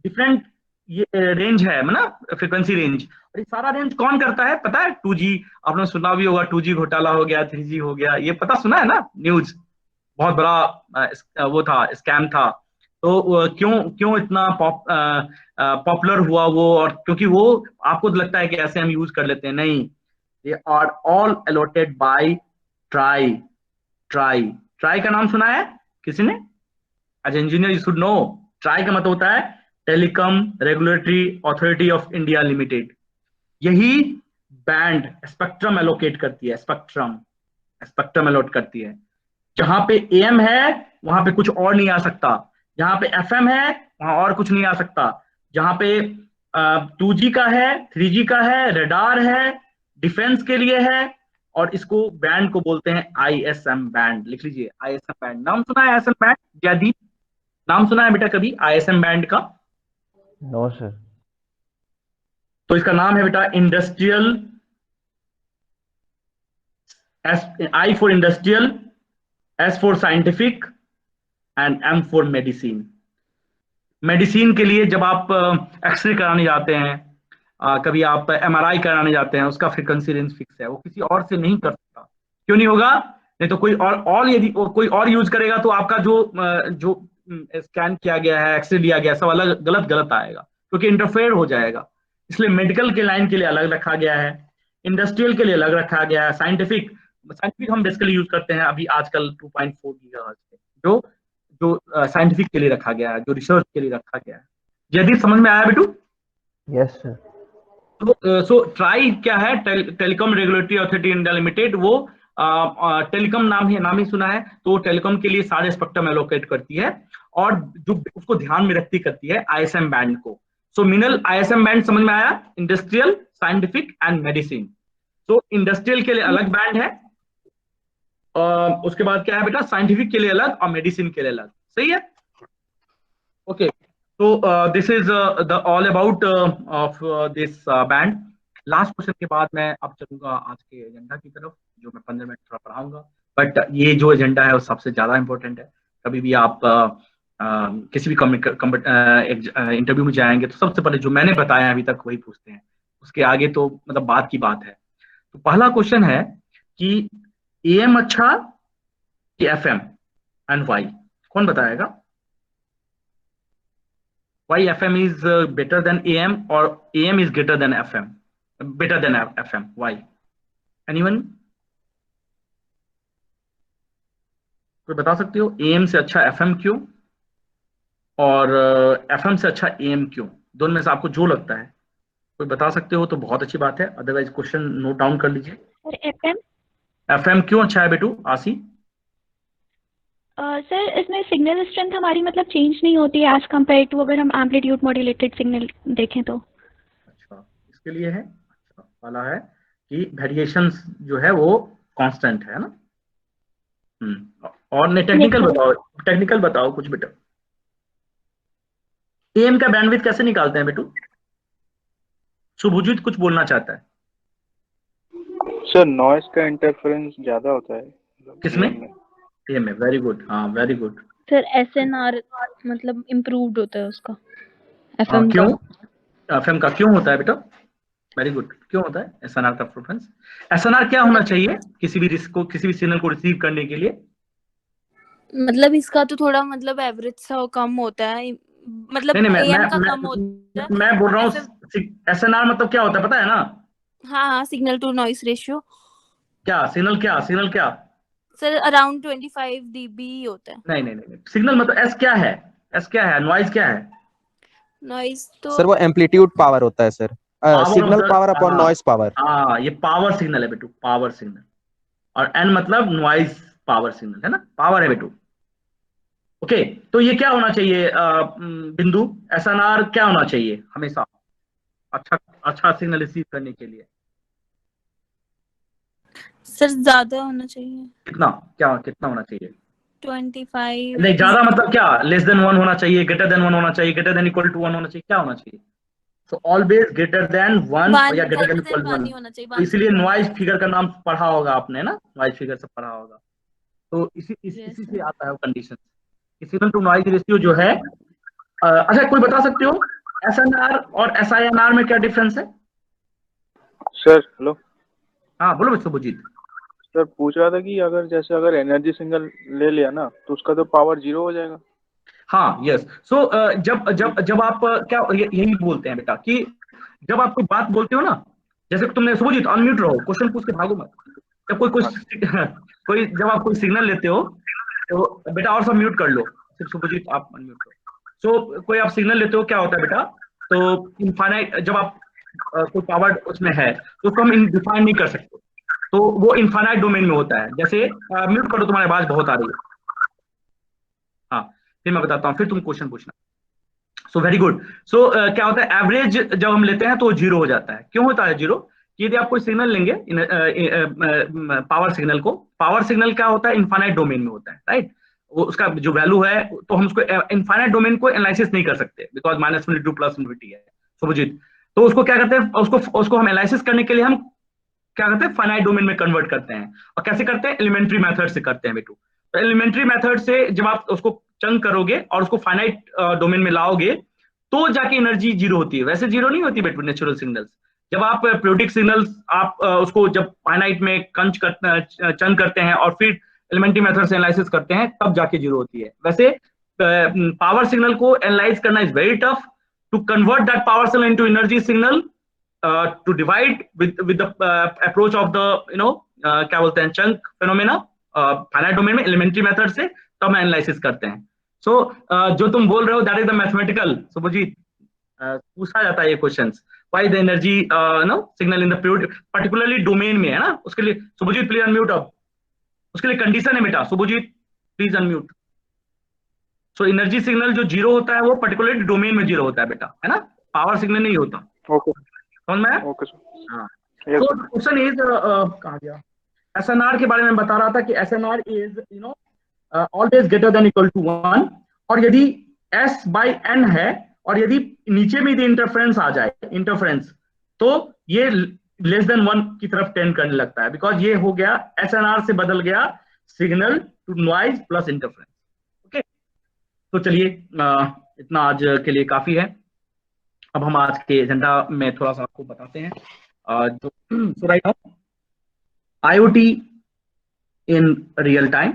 डिफरेंट ये रेंज है ना, फ्रीक्वेंसी रेंज। और ये सारा रेंज कौन करता है पता है? 2G, आपने सुना भी होगा, 2G घोटाला हो गया, 3G हो गया, ये पता सुना है ना, न्यूज, बहुत बड़ा वो था, स्कैम था। तो क्यों इतना पॉपुलर हुआ वो? और क्योंकि वो, आपको लगता है कि ऐसे हम यूज कर लेते हैं, नहीं, they are all allotted by TRAI. TRAI का नाम सुना है किसी ने? As engineer you should know, TRAI का मतलब होता है telecom regulatory authority of India limited. यही बैंड स्पेक्ट्रम एलोकेट करती है, स्पेक्ट्रम अलॉट करती है। जहां पे AM है वहां पे कुछ और नहीं आ सकता, जहां पे FM है वहां और कुछ नहीं आ सकता, जहां पे 2G का है, 3G का है, रडार है, डिफेंस के लिए है, और इसको बैंड को बोलते हैं ISM बैंड। लिख लीजिए ISM बैंड, नाम सुना है ISM बैंड? जयदीप, नाम सुना है बेटा कभी ISM बैंड का?
No sir.
तो इसका नाम है बेटा industrial, I for industrial, S for scientific and M for medicine. Medicine के लिए जब आप एक्सरे कराने जाते हैं, कभी आप MRI कराने जाते हैं, उसका फ्रीक्वेंसी रेंज फिक्स है, वो किसी और से नहीं कर सकता। क्यों नहीं होगा? नहीं तो कोई और यदि कोई और यूज करेगा तो आपका जो स्कैन किया गया है, एक्सरे लिया गया, सब अलग गलत आएगा, क्योंकि इंटरफेयर हो जाएगा। इसलिए मेडिकल के लाइन के लिए अलग रखा गया है, इंडस्ट्रियल के लिए अलग रखा गया है, साइंटिफिक हम बेसिकली यूज करते हैं अभी आजकल 2.4 गीगाहर्ट्ज पे, जो साइंटिफिक के लिए रखा गया है, जो रिसर्च के लिए रखा गया है। जयदीप समझ में आया बेटू?
Yes sir.
सो ट्राई क्या है? Telecom regulatory authority India limited, वो टेलीकॉम नाम ही सुना है, तो टेलीकॉम के लिए सारे स्पेक्ट्रम एलोकेट करती है और जो उसको ध्यान में रखती करती है ISM बैंड को। सो मिनल ISM बैंड समझ में आया? Industrial, scientific and medicine. तो इंडस्ट्रियल के लिए अलग बैंड है, उसके बाद क्या है बेटा? साइंटिफिक के लिए अलग और मेडिसिन के लिए अलग। सही है? ओके, तो this is the all about of this band. Last question के बाद मैं अब चलूंगा आज के एजेंडा की तरफ, जो मैं 15 मिनट थोड़ा पढ़ाऊंगा, बट ये जो एजेंडा है वो सबसे ज्यादा इंपॉर्टेंट है। कभी भी आप किसी भी इंटरव्यू में जाएंगे तो सबसे पहले जो मैंने बताया अभी तक वही पूछते हैं, उसके आगे तो मतलब बात की बात है। तो पहला क्वेश्चन है कि AM अच्छा कि FM एंड वाई? कौन बताएगा? Why FM is better than AM or AM is greater than FM? Better than FM. Why? Anyone? कोई बता सकते हो AM से अच्छा FM क्यों और FM से अच्छा AM क्यों? दोनों में से आपको जो लगता है कोई बता सकते हो तो बहुत अच्छी बात है, अदरवाइज क्वेश्चन नोट डाउन कर लीजिए।
FM
FM क्यों अच्छा है बेटू? आसी?
सर इसमें सिग्नल स्ट्रेंथ हमारी मतलब चेंज नहीं होती है एज कम्पेयर टू अगर हम एम्पलीट्यूड मॉड्यूलेटेड सिग्नल देखें तो।
अच्छा, इसके लिए है अच्छा वाला है कि वेरिएशंस जो है वो कांस्टेंट है ना। और ने टेक्निकल बताओ कुछ बेटा। AM का बैंडविड्थ कैसे निकालते हैं बेटू? शुभजीत कुछ बोलना चाहता है।
सर नॉइस का इंटरफेरेंस ज्यादा होता है
किसमें? AM में। वेरी गुड, हाँ वेरी गुड।
सर SNR मतलब इम्प्रूव्ड होता है उसका,
FM क्यों? FM का क्यों होता है बेटा? वेरी गुड, क्यों होता है SNR का प्रेफरेंस? SNR क्या होना चाहिए किसी भी रिस्क को, किसी भी सिग्नल को रिसीव करने के लिए?
मतलब इसका तो थोड़ा मतलब एवरेज सा कम होता है, मतलब AM का कम होता है।
मैं बोल रहा हूँ SNR मतलब क्या होता है पता है ना?
हाँ, सिग्नल टू नॉइस रेशियो।
क्या सिग्नल क्या
सर अराउंड 25 dB होता है।
नहीं, सिग्नल मतलब S क्या है? नॉइज क्या है?
नॉइज तो
सर वो एम्पलीट्यूड पावर होता है sir, signal power upon noise power.
हाँ, ये पावर सिग्नल है बेटू, पावर सिग्नल। और N मतलब नॉइज पावर सिग्नल है ना, पावर है बेटू। ओके, तो ये क्या होना चाहिए बिंदु? SNR क्या होना चाहिए हमेशा अच्छा सिग्नल रिसीव करने के लिए?
सर ज्यादा होना चाहिए।
कितना होना चाहिए?
25।
नहीं, ज्यादा मतलब क्या? लेस देन 1 होना चाहिए, ग्रेटर देन 1 होना चाहिए, ग्रेटर देन इक्वल टू 1 होना चाहिए, क्या होना चाहिए? सो ऑलवेज ग्रेटर देन 1 या ग्रेटर देन इक्वल टू 1। तो इसलिए नॉइज फिगर का नाम पढ़ा होगा आपने ना, नॉइज फिगर से पढ़ा होगा। तो इसी से आता है वो condition. Signal to noise ratio जो है अच्छा कोई बता सकते हो SNR और SINR में क्या डिफरेंस है?
Sir hello.
हाँ बोलो शुभजीत।
सर पूछ रहा था कि अगर एनर्जी सिग्नल ले लिया ना तो उसका तो पावर 0 हो जाएगा।
हाँ यस। सो जब आप क्या यही बोलते हैं बेटा कि जब आप कोई बात बोलते हो ना, जैसे तुमने शुभजीत अनम्यूट रहो, क्वेश्चन पूछ के भागो मत। जब कोई जब आप कोई सिग्नल लेते हो तो बेटा और सब म्यूट कर लो, सिर्फ शुभजीत आप अनम्यूट करो। सो कोई आप सिग्नल लेते हो, क्या होता है बेटा? तो इनफाइनाइट जब आप कोई पावर उसमें है तो उसको हम डिफाइन नहीं कर सकते, तो वो इनफाइनाइट डोमेन में होता है। जैसे म्यूट करो, तुम्हारी आवाज बहुत आ रही है। हाँ फिर मैं बताता हूँ, फिर तुम क्वेश्चन पूछना। सो वेरी गुड। सो क्या होता है, एवरेज जब हम लेते हैं तो 0 हो जाता है। क्यों होता है 0? यदि आप कोई सिग्नल लेंगे पावर सिग्नल को, पावर सिग्नल क्या होता है? इनफाइनाइट डोमेन में होता है, राइट? वो उसका जो वैल्यू है तो हम उसको इनफाइनाइट डोमेन को एनालिसिस नहीं कर सकते, बिकॉज -∞ प्लस ∞ है शुभजीत। तो उसको क्या करते हैं, उसको हम एनालिसिस करने के लिए हम क्या करते हैं, फाइनाइट डोमेन में कन्वर्ट करते हैं। और कैसे करते हैं? एलिमेंट्री मेथड से करते हैं बेटू। तो एलिमेंट्री मेथड से जब आप उसको चंक करोगे और उसको फाइनाइट डोमेन में लाओगे तो जाके एनर्जी 0 होती है। वैसे 0 नहीं होती बेटू नेचुरल सिग्नल्स। जब आप पीरियोडिक सिग्नल्स आप उसको जब फाइनाइट में चंक करते हैं और फिर एलिमेंट्री मेथड से एनालिसिस करते हैं तब जाके 0 होती है। वैसे पावर सिग्नल को एनालाइज करना is very tough to convert that power signal into energy signal, to divide with the approach of the क्या बोलते हैं, चंक फेनोमेना फाइनाइट डोमेन में एलिमेंट्री मेथड से तब हम एनालिसिस करते हैं। सो जो तुम बोल रहे हो that is the mathematical, Shubhajit पूछा जाता है ये questions, why the energy no signal in the period particularly domain में, है ना, उसके लिए शुभजीत प्लीज अनम्यूट अब, उसके लिए कंडीशन है बेटा, Shubhajit please unmute. So energy signal जो जीरो होता है वो पर्टिकुलरली डोमेन में जीरो होता है बेटा, है ना, पावर सिग्नल नहीं होता।
ओके
समझ में आया?
Okay sir.
हाँ,
यस
तो क्वेश्चन इज कहाँ गया, एसएनआर के बारे में बता रहा था कि SNR is you know always greater than equal to 1, और यदि s बाई n है और यदि नीचे में यदि इंटरफेरेंस आ जाए, इंटरफेरेंस, तो ये लेस देन 1 की तरफ टेंड करने लगता है, बिकॉज ये हो गया एसएनआर से बदल गया signal to noise plus interference. Okay, तो चलिए इतना आज के लिए काफी है। अब हम आज के एजेंडा में थोड़ा सा आपको बताते हैं जो so right now IoT in real time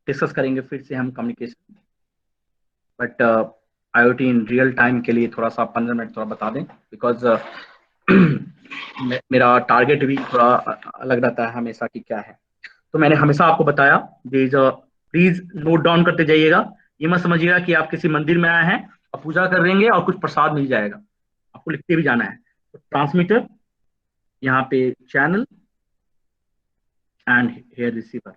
discuss करेंगे फिर से हम communication, but IoT in real time के लिए थोड़ा सा 15 मिनट थोड़ा बता दें, बिकॉज मेरा टारगेट भी थोड़ा अलग रहता है हमेशा कि क्या है। तो मैंने हमेशा आपको बताया, प्लीज नोट डाउन करते जाइएगा, ये मत समझिएगा कि आप किसी मंदिर में आए हैं और पूजा कर लेंगे और कुछ प्रसाद मिल जाएगा, आपको लिखते भी जाना है। तो ट्रांसमीटर, यहाँ पे चैनल एंड हेयर रिसीवर।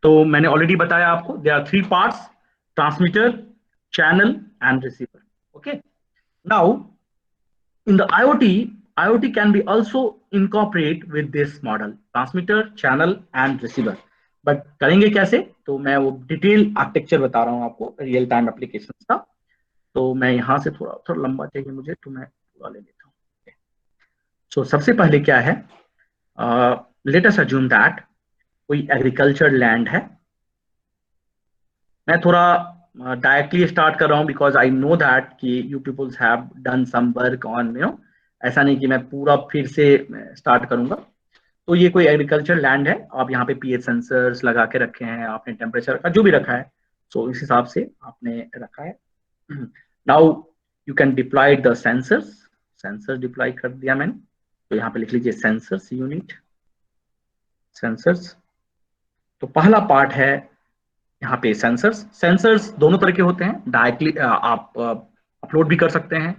तो मैंने ऑलरेडी बताया आपको, there are 3 parts, transmitter, channel and receiver. Okay, now in the IoT can be also incorporate with this model, transmitter, channel and receiver, but करेंगे कैसे, तो मैं वो डिटेल आर्किटेक्चर बता रहा हूँ आपको रियल टाइम एप्लीकेशंस का। तो मैं यहाँ से थोड़ा लंबा चाहिए मुझे, तो मैं पूरा ले लेता हूँ। सो सबसे पहले क्या है, लेट अस अज्यूम दैट कोई एग्रीकल्चर लैंड है, मैं थोड़ा डायरेक्टली स्टार्ट कर रहा हूँ बिकॉज आई नो दैट कि you peoples have done some work on, you know, ऐसा नहीं कि मैं पूरा फिर से स्टार्ट करूंगा। तो ये कोई एग्रीकल्चर लैंड है, आप यहाँ पे पीएच सेंसर्स लगा के रखे हैं, आपने टेम्परेचर का जो भी रखा है, सो इस हिसाब से आपने रखा है। Now you can deploy the sensors, sensor deploy कर दिया मैंने, तो यहाँ पे लिख लीजिए सेंसर्स यूनिट, सेंसर्स। तो पहला पार्ट है यहाँ पे सेंसर्स दोनों तरह के होते हैं, डायरेक्टली आप अपलोड भी कर सकते हैं,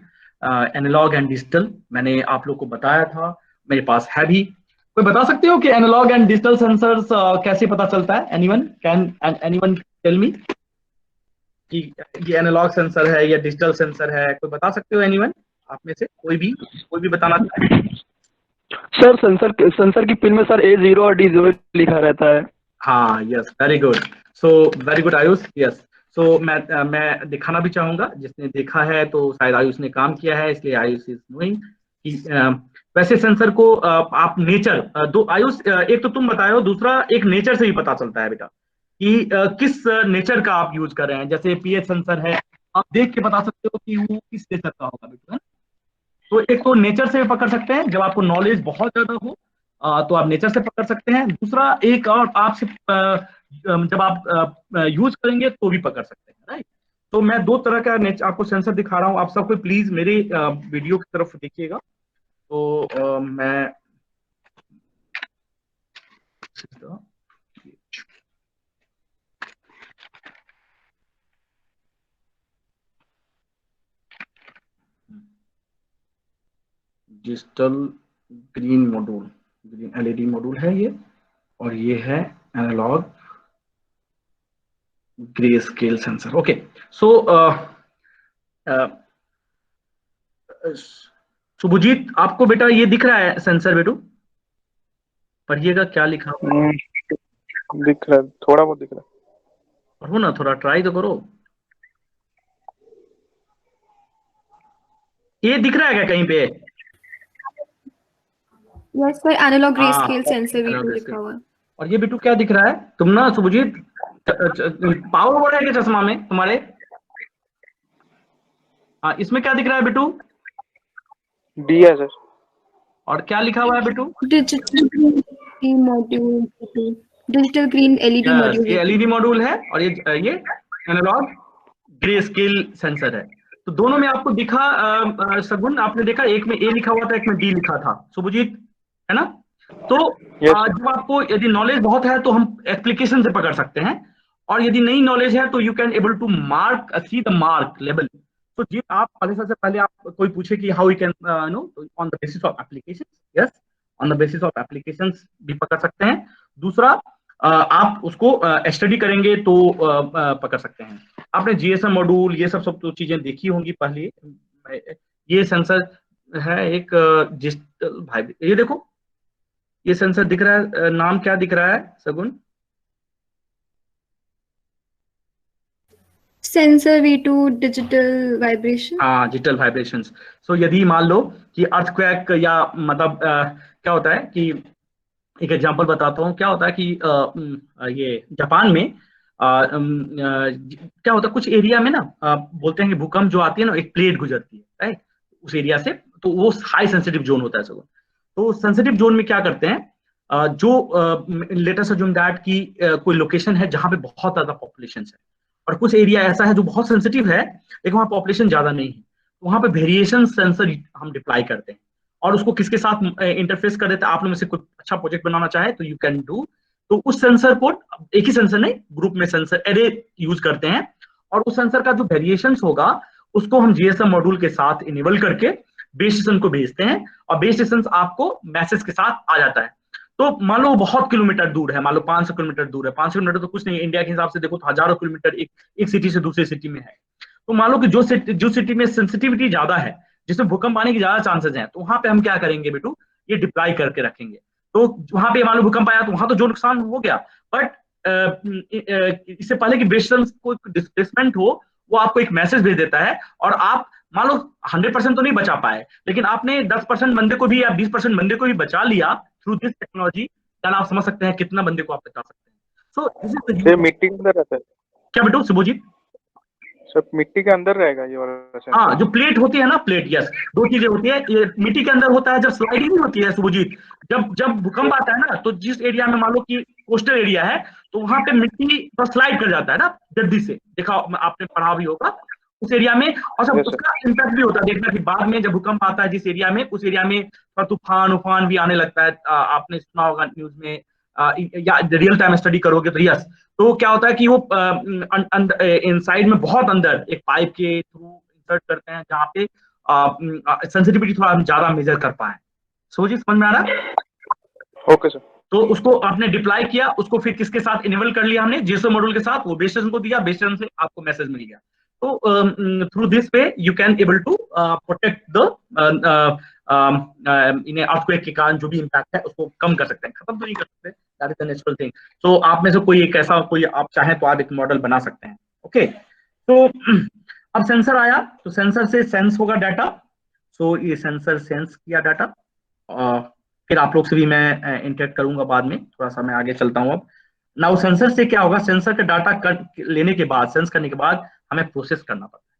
एनालॉग एंड डिजिटल, मैंने आप लोग को बताया था, मेरे पास है भी। कोई बता सकते हो कि एनालॉग एंड डिजिटल सेंसर्स कैसे पता चलता है? एनीवन टेल मी कि ये एनालॉग सेंसर है या डिजिटल सेंसर है, कोई बता सकते हो? एनीवन आप में से कोई भी बताना चाहे?
सर सेंसर की पिन में सर A0 और D0 लिखा रहता है।
हाँ, yes, very good, so very good Ayush, yes. So मैं दिखाना भी चाहूंगा, जिसने देखा है तो शायद आयुष ने काम किया है, इसलिए आयुष इज नोइंग कि वैसे सेंसर को आप नेचर दो, आयुष एक तो तुम बताए हो, दूसरा एक नेचर से भी पता चलता है बेटा कि किस नेचर का आप यूज कर रहे हैं। जैसे पीएच सेंसर है, आप देख के बता सकते हो कि वो किस नेचर का होगा बेटा। तो एक तो नेचर से पकड़ सकते हैं, जब आपको नॉलेज बहुत ज्यादा हो तो आप नेचर से पकड़ सकते हैं। दूसरा एक और आपसे जब आप यूज करेंगे तो भी पकड़ सकते हैं, राइट। तो मैं 2 तरह का आपको सेंसर दिखा रहा हूं, आप सबको प्लीज मेरे वीडियो की तरफ देखिएगा। तो मैं digital green module, green LED module है ये, और ये है analog grey scale sensor. Okay, so Shubhjit आपको बेटा ये दिख रहा है सेंसर, बेटू पढ़िएगा क्या लिखा हुआ है।
दिख रहा है, थोड़ा बहुत दिख रहा है,
पढ़ो ना, थोड़ा ट्राई तो करो। ये दिख रहा है क्या कहीं पे?
Yes sir, analogue grey scale sensor V2 लिखा हुआ है।
और ये बिट्टू क्या दिख रहा है? तुम ना शुभजीत, पावर बोर्ड है क्या चश्मा में तुम्हारे? हाँ, इसमें क्या दिख रहा है बिट्टू?
डी है सर।
और क्या लिखा हुआ है Bittu?
Digital green module, digital green LED module.
ये एलईडी मॉड्यूल है और ये एनालॉग ग्रे स्केल सेंसर है। तो दोनों में आपको दिखा सगुन, आपने देखा एक में ए लिखा हुआ था, एक में डी लिखा था, शुभजीत है ना। तो जब आपको यदि नॉलेज बहुत है तो हम एप्लीकेशन से पकड़ सकते हैं, और यदि नहीं नॉलेज है तो you can able to mark, see the mark level, तो जी आप सबसे पहले आप कोई पूछे कि how you can know on the basis of application, yes on the basis of application भी पकड़ सकते हैं। दूसरा आप उसको स्टडी करेंगे तो पकड़ सकते हैं। आपने जीएसएम मॉड्यूल ये सब तो चीजें देखी होंगी पहले। ये सेंसर है एक डिजिटल भाई, ये देखो ये सेंसर दिख रहा है, नाम क्या दिख रहा है सगुन?
Sensor V2 digital vibration.
हाँ, डिजिटल वाइब्रेशंस। सो यदि मान लो कि अर्थक्वेक या मतलब क्या होता है कि एक एग्जांपल बताता हूँ, क्या होता है कि ये जापान में क्या होता है कुछ एरिया में ना बोलते हैं कि भूकंप जो आती है ना एक प्लेट गुजरती है, राइट, उस एरिया से, तो वो हाई सेंसिटिव जोन होता है सब। तो सेंसिटिव जोन में क्या करते हैं, जो लेट अस अज्यूम दैट कि कोई लोकेशन है जहां पे बहुत ज्यादा पॉपुलेशन है, और कुछ एरिया ऐसा है जो बहुत सेंसिटिव है लेकिन वहां पॉपुलेशन ज्यादा नहीं है, तो वहां पे वेरिएशन सेंसर हम डिप्लॉय करते हैं और उसको किसके साथ इंटरफेस कर देते हैं। आप लोग में से कोई अच्छा प्रोजेक्ट बनाना चाहे तो यू कैन डू, तो उस सेंसर को एक ही सेंसर नहीं ग्रुप में सेंसर एरे यूज करते हैं, और उस सेंसर का जो वेरिएशंस होगा उसको हम जीएसएम मॉड्यूल के साथ इनेबल करके बेस स्टेशन को भेजते हैं, और बेस स्टेशन आपको मैसेज के साथ आ जाता है। तो मान लो बहुत किलोमीटर दूर है, मान लो 500 किलोमीटर दूर है, 500 किलोमीटर तो कुछ नहीं, इंडिया के हिसाब से देखो तो हजारों किलोमीटर एक सिटी से दूसरी सिटी में है। तो मान लो कि जो सिटी में सेंसिटिविटी ज्यादा है, जिसमें भूकंप आने की ज्यादा चांसेस हैं, तो वहां पे हम क्या करेंगे बेटू, ये डिप्लॉय करके रखेंगे। तो वहां पे मान लो भूकंप आया तो वहां तो जो नुकसान हो गया, बट इससे पहले कि बेस स्टेशन को डिस्प्लेसमेंट हो, वो आपको एक मैसेज भेज देता है, और आप मान लो 100% तो नहीं बचा पाए, लेकिन आपने 10% बंदे को भी या 20% बंदे को भी बचा लिया थ्रू दिस टेक्नोलॉजी, देन आप समझ सकते हैं कितना बंदे को आप बचा सकते हैं। सो दिस इज
मिट्टी के अंदर रहता है
क्या बेटू सुबोजीत?
सब मिट्टी के अंदर रहेगा ये वाला सेंसर।
हाँ, जो प्लेट होती है ना, प्लेट, यस, दो चीजें होती है, ये मिट्टी के अंदर होता है जब स्लाइडिंग नहीं होती है सुबोजीत, जब भूकंप आता है ना, तो जिस एरिया में मान लो कि कोस्टल एरिया है, तो वहां पे मिट्टी तो स्लाइड कर जाता है ना जल्दी से, देखा आपने पढ़ा भी होगा उस एरिया में, और सब उसका इम्पैक्ट भी होता है। देखना कि बाद में जब भूकंप आता है जिस एरिया में, उस एरिया में तूफान उफान भी आने लगता है, आपने सुना होगा न्यूज में, या रियल टाइम स्टडी करोगे तो यस। तो क्या होता है कि वो इनसाइड में बहुत अंदर एक पाइप के थ्रू इंसर्ट करते हैं जहाँ पे सेंसिटिविटी थोड़ा ज्यादा मेजर कर पाए। समझ में आ रहा है?
Okay sir.
तो उसको आपने डिप्लॉय किया, उसको फिर किसके साथ इनेबल कर लिया हमने, जीएसएम मॉड्यूल के साथ, वो बेस स्टेशन को दिया, बेस स्टेशन से आपको मैसेज मिल गया। तो through this way you can able to protect the in earthquake के कारण जो भी इम्पैक्ट है उसको कम कर सकते हैं, खत्म तो नहीं कर सकते, that is the natural thing. तो आप में से कोई एक ऐसा कोई आप चाहें तो आप एक मॉडल बना सकते हैं। ओके, तो अब सेंसर आया, तो सेंसर से सेंस होगा डाटा, सो ये सेंसर सेंस किया डाटा, फिर आप लोग से भी मैं इंटरेक्ट करूंगा बाद में, थोड़ा सा मैं आगे चलता हूँ। अब नाउ सेंसर से क्या होगा, सेंसर का डाटा लेने के बाद, सेंस करने के बाद हमें प्रोसेस करना पड़ता है।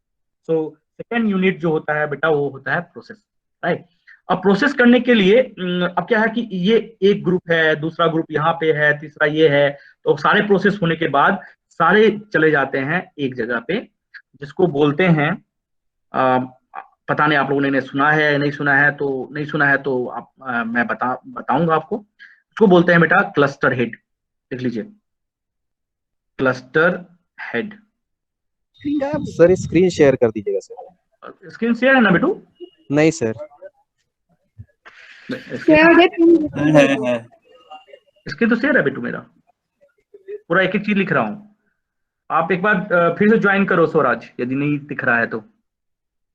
सो सेकेंड यूनिट जो होता है बेटा वो होता है प्रोसेस, राइट। अब प्रोसेस करने के लिए अब क्या है कि ये एक ग्रुप है, दूसरा ग्रुप यहाँ पे है, तीसरा ये है, तो सारे प्रोसेस होने के बाद सारे चले जाते हैं एक जगह पे, जिसको बोलते हैं पता नहीं आप लोगों ने सुना है या नहीं सुना है, तो नहीं सुना है तो आप मैं बताऊंगा आपको। उसको बोलते हैं बेटा क्लस्टर हेड, देख लीजिए, cluster head.
Sir screen share कर दीजिएगा सर।
स्क्रीन शेयर है ना बेटू?
नहीं सर,
स्क्रीन तो शेयर है बेटू, मेरा पूरा एक एक चीज लिख रहा हूँ। आप एक बार फिर से ज्वाइन करो स्वराज, यदि नहीं दिख रहा है तो।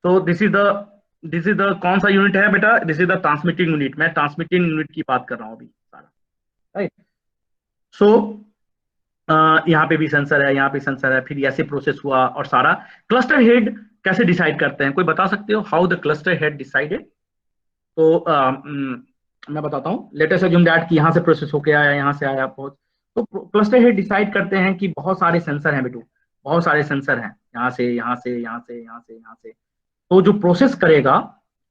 तो दिस इज द कौन सा यूनिट है बेटा? This is the transmitting unit. मैं ट्रांसमिटिंग यूनिट की बात कर रहा हूँ अभी सारा, राइट। सो यहाँ पे भी सेंसर है, यहाँ पे सेंसर है, फिर ऐसे प्रोसेस हुआ और सारा। क्लस्टर हेड कैसे डिसाइड करते हैं, कोई बता सकते हो how the cluster head decided? तो मैं बताता हूँ। लेट अस अज्यूम दैट कि यहाँ से प्रोसेस होके आया, यहाँ से आया बहुत, तो क्लस्टर हेड डिसाइड करते हैं कि बहुत सारे सेंसर हैं बेटू, बहुत सारे सेंसर हैं, यहाँ से यहाँ से यहाँ से यहाँ से यहाँ से, तो जो प्रोसेस करेगा,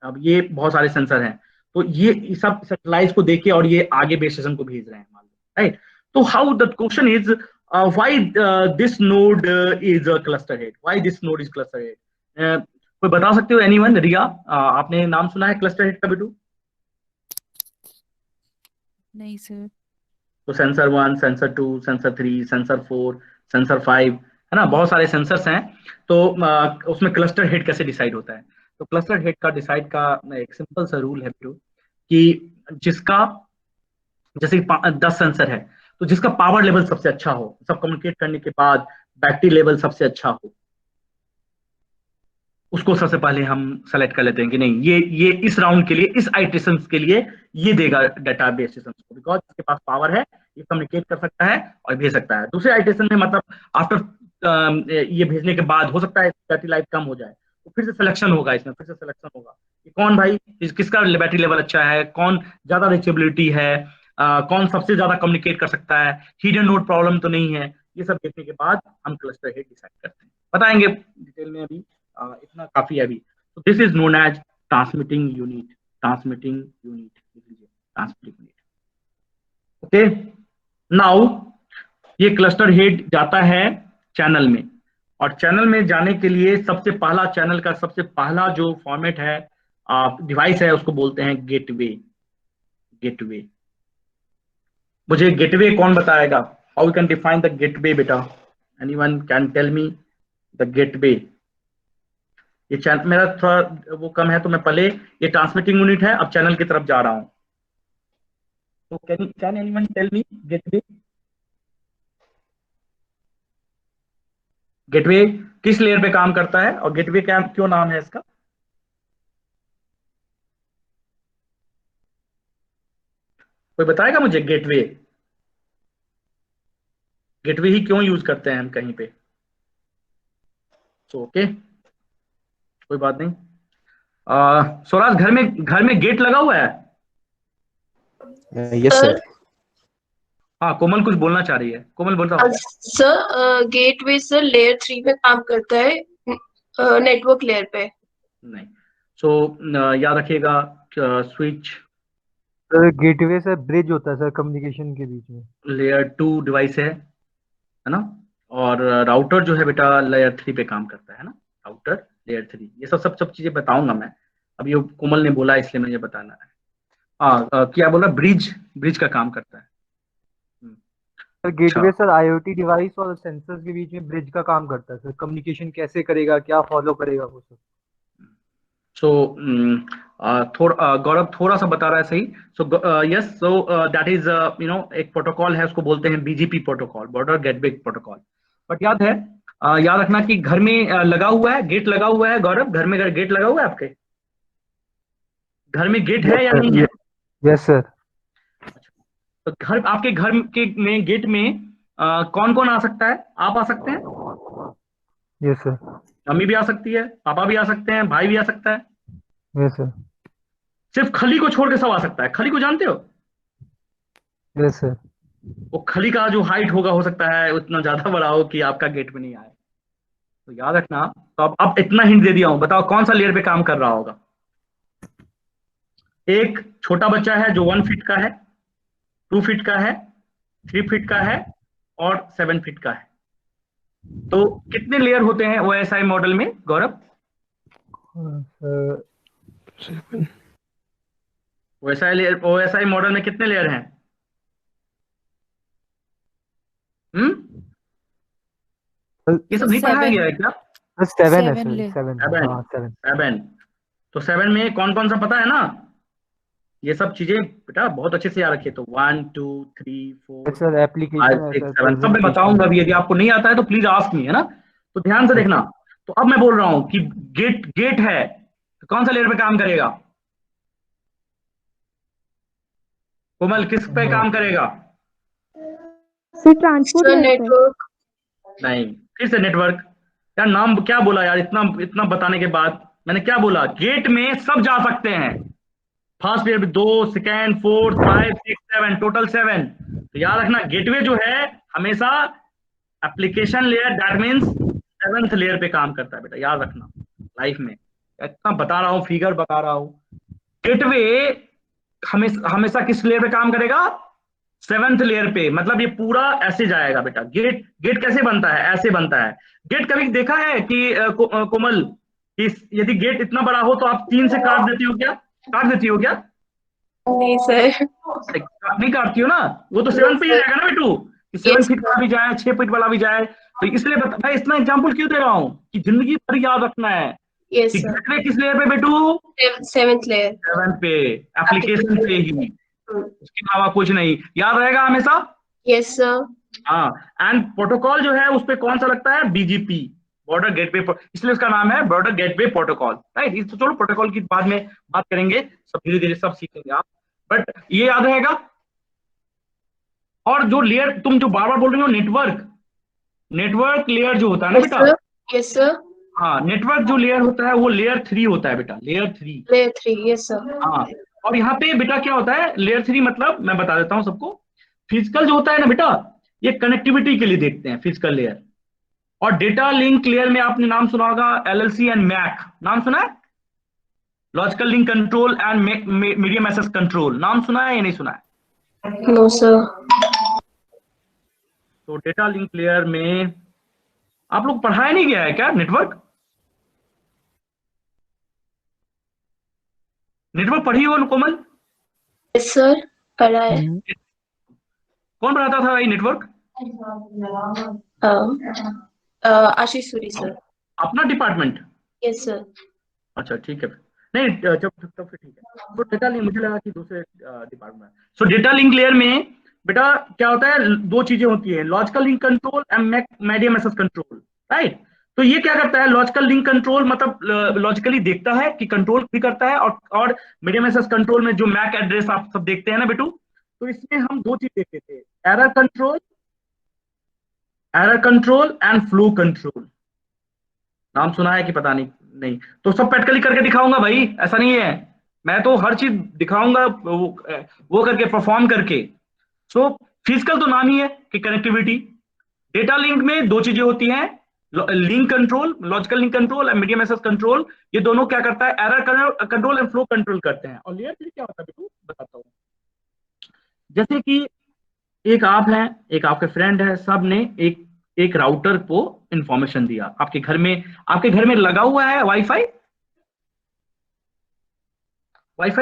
अब ये बहुत सारे सेंसर हैं, तो ये सब सैटेलाइट को देके और ये आगे बेस स्टेशन को भेज रहे हैं, राइट। तो how the question is why this node is a cluster head, why this node is cluster head? कोई बता सकते हो? एनीवन? रिया, आपने नाम सुना है क्लस्टर हेड का बेटू?
नहीं सर।
तो sensor 1, sensor 2, sensor 3, sensor 4, sensor 5, है ना, बहुत सारे सेंसर्स हैं। तो उसमें क्लस्टर हेड कैसे डिसाइड होता है? तो क्लस्टर हेड का डिसाइड का एक सिंपल सा रूल है कि जिसका जैसे 10 सेंसर है, तो जिसका पावर लेवल सबसे अच्छा हो, सब कम्युनिकेट करने के बाद बैटरी लेवल सबसे अच्छा हो, उसको सबसे पहले हम सेलेक्ट कर लेते हैं कि नहीं, ये इस राउंड के लिए, इस आइट्रेशन के लिए ये देगा डाटा बेस सिस्टम को, बिकॉज इसके पास पावर है, ये कम्युनिकेट कर सकता है और भेज सकता है। दूसरे आइट्रेशन में मतलब आफ्टर ये भेजने के बाद हो सकता है बैटरी लाइफ कम हो जाए, तो फिर से सिलेक्शन होगा, इसमें फिर से सिलेक्शन होगा कि कौन भाई किसका बैटरी लेवल अच्छा है, कौन ज्यादा रिचेबिलिटी है, कौन सबसे ज्यादा कम्युनिकेट कर सकता है, हिडन नोड प्रॉब्लम तो नहीं है। ये सब देखने के बाद हम क्लस्टर हेड डिसाइड करते हैं, बताएंगे डिटेल में, अभी इतना काफी है अभी। तो this is known as transmitting unit, transmitting unit, transmitting unit. Okay, now ये क्लस्टर हेड जाता है चैनल में, और चैनल में जाने के लिए सबसे पहला, चैनल का सबसे पहला जो फॉर्मेट है, डिवाइस है, उसको बोलते हैं गेटवे। गेटवे, मुझे गेटवे कौन बताएगा? How you can define the gateway बेटा? Anyone can tell me the gateway? ये चैनल मेरा थोड़ा वो कम है, तो मैं पहले, ये ट्रांसमिटिंग यूनिट है, अब चैनल की तरफ जा रहा हूं, तो can anyone tell me gateway? Gateway किस लेयर पे काम करता है, और गेटवे क्या, क्यों नाम है इसका? कोई बताएगा मुझे? गेटवे, गेटवे ही क्यों यूज करते हैं हम कहीं पे? तो ओके, कोई बात नहीं। स्वराज, घर में गेट लगा हुआ है?
Yes sir.
हाँ, कोमल कुछ बोलना चाह रही है, कोमल बोल रहा हूँ।
सर गेटवे सर लेयर 3 पे काम करता है, नेटवर्क लेयर पे
नहीं। सो याद रखिएगा, switch
sir gateway sir bridge होता है सर कम्युनिकेशन के बीच में।
लेयर 2 डिवाइस है ना, और राउटर जो है बेटा लेयर 3 पे काम करता है ना, राउटर लेयर 3। ये सब चीजें बताऊंगा मैं, अभी ये कोमल ने बोला इसलिए मुझे बताना है। हाँ, क्या बोला? ब्रिज का काम करता है।
Sir gateway sir IoT device और सेंसर्स के बीच में ब्रिज का काम करता है सर, कम्युनिकेशन कैसे करेगा, क्या फॉलो करेगा वो सब।
सो गौरव थोड़ा सा बता रहा है सही। So yes, so that is एक प्रोटोकॉल है, उसको बोलते हैं BGP protocol, border gateway protocol. But याद है, याद रखना कि घर में लगा हुआ है, गेट लगा हुआ है। गौरव, घर में गेट लगा हुआ है आपके घर में? गेट है या नहीं है?
Yes sir.
तो आपके घर के में गेट में कौन कौन आ सकता है? आप आ सकते हैं?
Yes sir.
मम्मी भी आ सकती है, पापा भी आ सकते हैं, भाई भी आ सकता है।
Yes sir.
सिर्फ खली को छोड़ के सब आ सकता है। खली को जानते हो?
Yes sir.
वो खली का जो हाइट होगा, हो सकता है उतना ज्यादा बड़ा हो कि आपका गेट में नहीं आए। तो याद रखना। तो अब इतना हिंट दे दिया हूं, बताओ कौन सा लेयर पे काम कर रहा होगा? एक छोटा बच्चा है जो 1 फीट का है, 2 फीट का है, 3 फीट का है और 7 फीट का है। तो कितने लेयर होते हैं ओएसआई मॉडल में गौरव? ओएसआई मॉडल में कितने लेयर हैं? ये सब नहीं पढ़ाया गया है क्या?
7 है सर।
7। तो 7 में कौन कौन सा पता है ना? ये सब चीजें बेटा बहुत अच्छे से याद रखिए। तो 1 2 3 4
सर एप्लीकेशन
5 6 7 सब मैं बताऊंगा अभी। यदि आपको नहीं आता है तो प्लीज आस्क मी, है ना? तो ध्यान से देखना। तो अब मैं बोल रहा हूं कि गेट है, तो कौन सा लेयर पे काम करेगा? कोमल, किस पे काम करेगा?
Transport
network.
नहीं, फिर से नेटवर्क। यार नाम क्या बोला यार, इतना बताने के बाद मैंने क्या बोला? गेट में सब जा सकते हैं। First layer 2, second, 4, 5, 6, 7, total 7। तो याद रखना, गेटवे जो है हमेशा application layer, that means 7th layer पे काम करता है बेटा, याद रखना। लाइफ में इतना बता रहा हूँ, फिगर बता रहा हूँ। गेटवे हमेशा किस लेयर पे काम करेगा? 7th लेयर पे। मतलब ये पूरा ऐसे जाएगा बेटा। गेट कैसे बनता है? ऐसे बनता है। गेट कभी देखा है कि कोमल, कि यदि गेट इतना बड़ा हो तो आप 3 से काट देती हो क्या? काट देती हो क्या?
नहीं सर,
नहीं काटती हो ना? वो तो 7 पे ही जाएगा ना बेटू, 7 फीट वाला भी जाए, 6 फीट वाला भी जाए, तो इसलिए मैं इतना एग्जांपल क्यों दे रहा हूँ कि जिंदगी भर याद रखना है
यस
कि
सर।
गेटवे किस लेयर पे बेटू,
7th लेयर।
7 पे, एप्लीकेशन पे ही, उसके अलावा कुछ नहीं, याद रहेगा हमेशा।
Yes sir.
हाँ, एंड प्रोटोकॉल जो है उस पे कौन सा लगता है, बीजीपी, बॉर्डर गेटवे, इसलिए उसका नाम है बॉर्डर गेटवे प्रोटोकॉल, राइट। इस तो चलो प्रोटोकॉल की बाद में बात करेंगे, सब धीरे धीरे सब सीखेंगे आप, बट ये याद रहेगा। और जो लेयर तुम जो बार बार बोल रही हो, नेटवर्क लेयर जो होता है ना बेटा,
यस सर।
हाँ, नेटवर्क जो लेयर होता है वो लेयर 3 होता है बेटा, लेयर 3।
Layer 3, yes sir.
हाँ, और यहाँ पे बेटा क्या होता है लेयर 3, मतलब मैं बता देता हूँ सबको। फिजिकल जो होता है ना बेटा, ये कनेक्टिविटी के लिए देखते हैं फिजिकल लेयर। और डेटा लिंक लेयर में आपने नाम सुना होगा, LLC एंड मैक, नाम सुना है, logical link control and medium access control, नाम सुना है या नहीं सुना है?
No sir.
तो डेटा लिंक लेयर में आप लोग पढ़ाया नहीं गया है क्या नेटवर्क पढ़ी हो कोमल?
यस सर, पढ़ा है।
कौन पढ़ाता था भाई नेटवर्क?
आशीष सूरी सर।
अपना डिपार्टमेंट?
Yes sir.
अच्छा ठीक है, नहीं जब तब फिर ठीक है। तो डेटा लिंक, मुझे लगा कि दूसरे department. So data link layer में बेटा क्या होता है, दो चीजें होती है, logical link control and medium access control, right. तो ये क्या करता है, लॉजिकल लिंक कंट्रोल मतलब लॉजिकली देखता है कि कंट्रोल भी करता है, और मीडियम एक्सेस कंट्रोल में जो मैक एड्रेस आप सब देखते हैं ना बेटू, तो इसमें हम दो चीज देखते थे, error control and flow control. नाम सुना है कि पता नहीं, तो सब प्रैक्टिकली करके दिखाऊंगा भाई, ऐसा नहीं है, मैं तो हर चीज दिखाऊंगा वो करके, परफॉर्म करके। सो फिजिकल तो नाम ही है कि कनेक्टिविटी। डेटा लिंक में दो चीजें होती हैं, link control, logical link control and medium access control. ये दोनों क्या करता है, error control and flow control करते हैं। और लेयर 3 क्या होता है बेटू, बताता हूँ। जैसे कि एक आप हैं, एक आपके फ्रेंड है, सब ने एक राउटर को इंफॉर्मेशन दिया, आपके घर में लगा हुआ है वाईफाई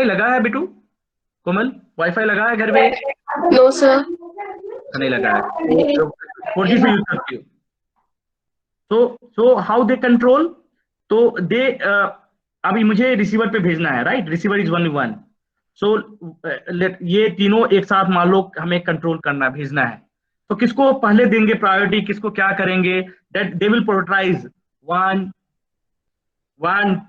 लगा है बेटू, कोमल वाईफाई लगा है घर में?
No sir.
नहीं लगा है, 4G से यूज करती हो। so how they control, तो दे अभी मुझे रिसीवर पे भेजना है, right, receiver is only one. So ये तीनों एक साथ मान लो हमें कंट्रोल करना, भेजना है, तो किसको पहले देंगे प्रायोरिटी, किसको क्या करेंगे, that they will prioritise 1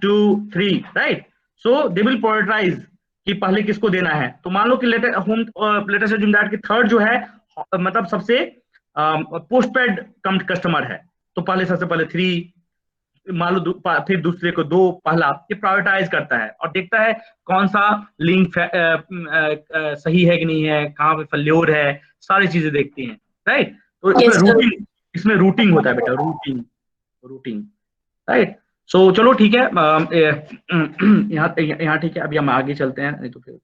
2 3, right. So they will prioritise कि पहले किसको देना है। तो मान लो कि लेटेस्ट अज्यूम दैट कि थर्ड जो है मतलब सबसे पोस्टपेड कस्टमर है, तो सबसे पहले 3 मान लो, फिर दूसरे को 2, पहला, ये प्रायोरिटाइज करता है और देखता है कौन सा लिंक सही है कि नहीं है, कहाँ पे फेल्योर है, सारी चीजें देखती हैं, राइट। तो इसमें रूटिंग होता है बेटा, रूटिंग, राइट। सो चलो ठीक है, यहाँ ठीक है, अभी हम आगे चलते हैं, नहीं तो फिर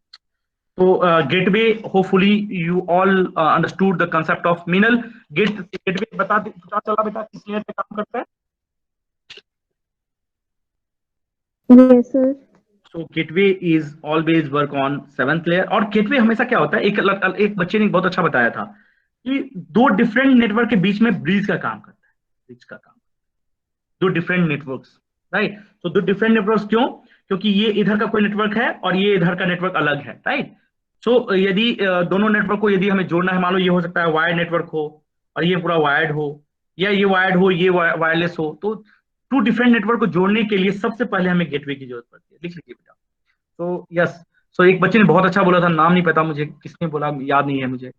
तो gateway, hopefully you all understood the concept of Meenal. Gateway पता चला बेटा किस लेयर पे काम करता है?
Yes, sir.
So gateway is always work on 7th layer। और गेटवे हमेशा क्या होता है, एक बच्चे ने बहुत अच्छा बताया था कि 2 डिफरेंट नेटवर्क के बीच में ब्रिज का काम करता है, 2 डिफरेंट नेटवर्क्स, राइट। तो 2 डिफरेंट नेटवर्क्स क्यों? क्योंकि ये इधर का कोई नेटवर्क है और ये इधर का नेटवर्क अलग है, राइट। सो यदि दोनों नेटवर्क को यदि हमें जोड़ना है, मान लो ये हो सकता है वायर्ड नेटवर्क हो और ये पूरा वायर्ड हो, या ये वायर्ड हो ये वायरलेस हो, तो 2 डिफरेंट नेटवर्क को जोड़ने के लिए सबसे पहले हमें गेटवे की जरूरत पड़ती है, लिख लीजिए बेटा। तो यस, सो एक बच्चे ने बहुत अच्छा बोला था, नाम नहीं पता मुझे किसने बोला, याद नहीं है मुझे।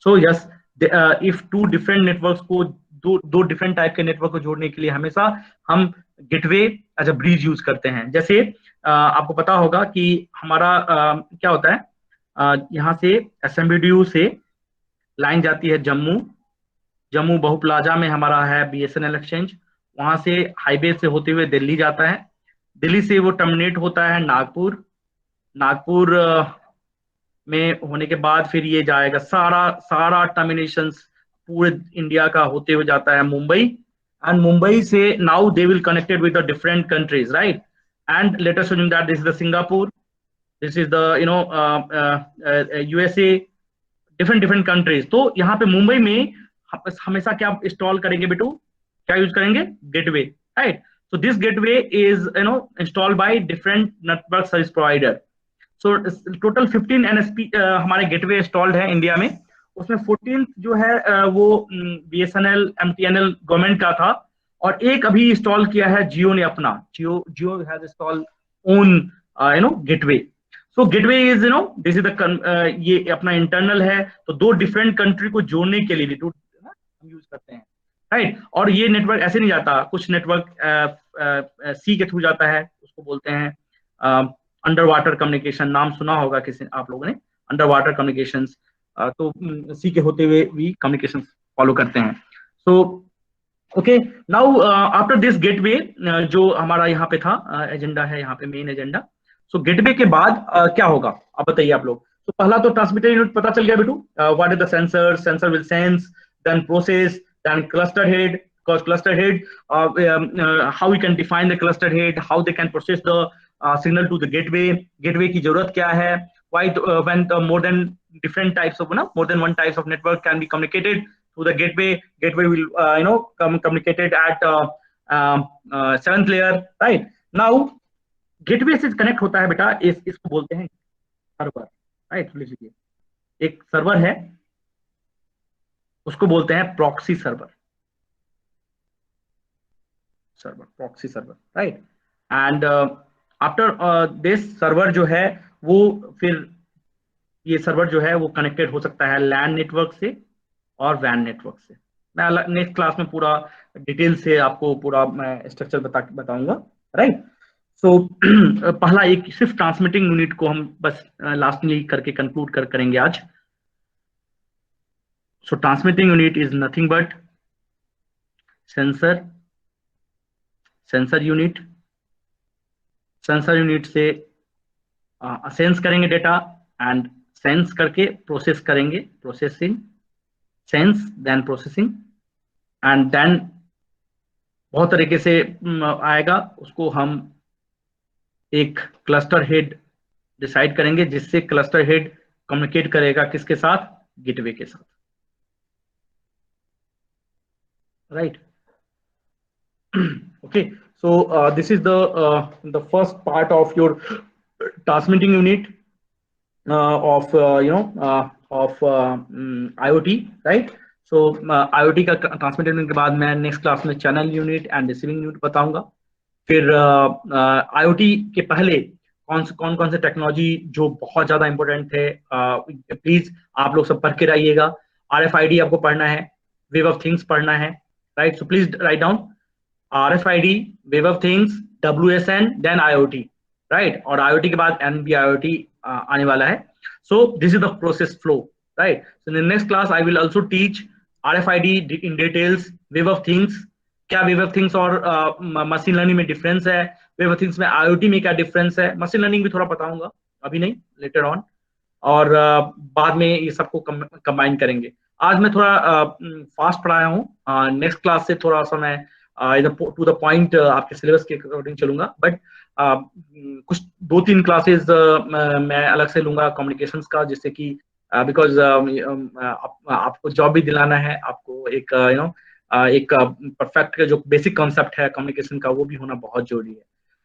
So yes, if 2 different networks को, दो डिफरेंट टाइप के नेटवर्क को जोड़ने के लिए हमेशा हम gateway as a bridge use करते हैं। जैसे आपको पता होगा कि हमारा क्या होता है, यहाँ से SMBDU से लाइन जाती है जम्मू बहु प्लाजा में हमारा है BSNL एक्सचेंज, वहां से हाईवे से होते हुए दिल्ली जाता है, दिल्ली से वो टर्मिनेट होता है नागपुर में होने के बाद फिर ये जाएगा, सारा टर्मिनेशन पूरे इंडिया का होते हुए जाता है मुंबई, एंड मुंबई से now they will connected with the different countries, right. And let us assume that this is the Singapore, this is the USA, different countries। तो यहाँ पे मुंबई में हमेशा क्या इंस्टॉल करेंगे बेटू, क्या यूज करेंगे, gateway, right. So this gateway is installed by different network service provider. So total 15 NSP हमारे गेटवे इंस्टॉल्ड है इंडिया में। उसमें 14 जो है वो BSNL MTNL गवर्नमेंट का था, और एक अभी इंस्टॉल किया है जियो ने अपना, Jio has installed own gateway. So gateway is this is the ये अपना इंटरनल है, तो 2 डिफरेंट कंट्री को जोड़ने के लिए हम यूज करते हैं, राइट। और ये नेटवर्क ऐसे नहीं जाता, कुछ नेटवर्क सी के थ्रू जाता है, उसको बोलते हैं अंडर वाटर कम्युनिकेशन। नाम सुना होगा किसी आप लोगों ने, अंडर वाटर कम्युनिकेशन। तो सी के होते हुए भी कम्युनिकेशन फॉलो करते हैं। So okay, now after this gateway जो हमारा यहाँ पे था एजेंडा है, यहाँ पे मेन एजेंडा। सो गेटवे के बाद क्या होगा अब बताइए आप लोग। तो पहला तो ट्रांसमीटर यूनिट पता चल गया बेटू, what is the sensor, sensor will sense, then process, then cluster head, because cluster head how we can define the cluster head, how they can process the signal to the gateway की जरूरत क्या है, why when the more than different types of more than one types of network can be communicated through the gateway will communicated at 7th layer, right। now gateway से connect होता है बेटा, इसको बोलते हैं सर्वर, राइट। लीजिए एक server है, उसको बोलते हैं proxy server, proxy server, right. And after this server जो है वो फिर ये सर्वर जो है वो कनेक्टेड हो सकता है लैन नेटवर्क से और वैन नेटवर्क से। मैं नेक्स्ट क्लास में पूरा डिटेल से आपको पूरा मैं स्ट्रक्चर बताऊंगा, राइट। सो पहला एक सिर्फ ट्रांसमिटिंग यूनिट को हम बस लास्ट में करके कंक्लूड करेंगे आज। So transmitting unit is nothing but sensor unit। Sensor unit से सेंस करेंगे डेटा, एंड सेंस करके प्रोसेस करेंगे, processing, sense then processing, and then बहुत तरीके से आएगा, उसको हम एक क्लस्टर हेड डिसाइड करेंगे, जिससे क्लस्टर हेड कम्युनिकेट करेगा किसके साथ, गेटवे के साथ, right। Okay, so this is the first part of your transmitting unit of IoT, right। so IoT का ट्रांसमिटिंग यूनिट के बाद मैं नेक्स्ट क्लास में channel unit and receiving unit बताऊंगा। फिर IoT के पहले कौन कौन से टेक्नोलॉजी जो बहुत ज्यादा इंपॉर्टेंट थे, प्लीज आप लोग सब पढ़ के रहिएगा। RFID आपको पढ़ना है, वेव ऑफ थिंग्स पढ़ना है, right। so please write down RFID, wave of things, WSN, then IoT, right। और IoT के बाद NB-IoT आने वाला है। so this is the process flow, right। so in the next class I will also teach RFID in details, wave of things, क्या wave of things और machine learning में difference है, wave of things में IoT में क्या difference है, machine learning भी थोड़ा बताऊंगा, अभी नहीं, later on, और बाद में ये सबको कंबाइन करेंगे। आज मैं थोड़ा फास्ट पढ़ाया हूँ, नेक्स्ट क्लास से थोड़ा सा मैं टू द पॉइंट आपके सिलेबस के अकॉर्डिंग चलूंगा, बट कुछ 2-3 क्लासेस मैं अलग से लूंगा कम्युनिकेशंस का, जिससे कि बिकॉज आपको जॉब भी दिलाना है, आपको एक एक परफेक्ट जो बेसिक कॉन्सेप्ट है कम्युनिकेशन का वो भी होना बहुत जरूरी है।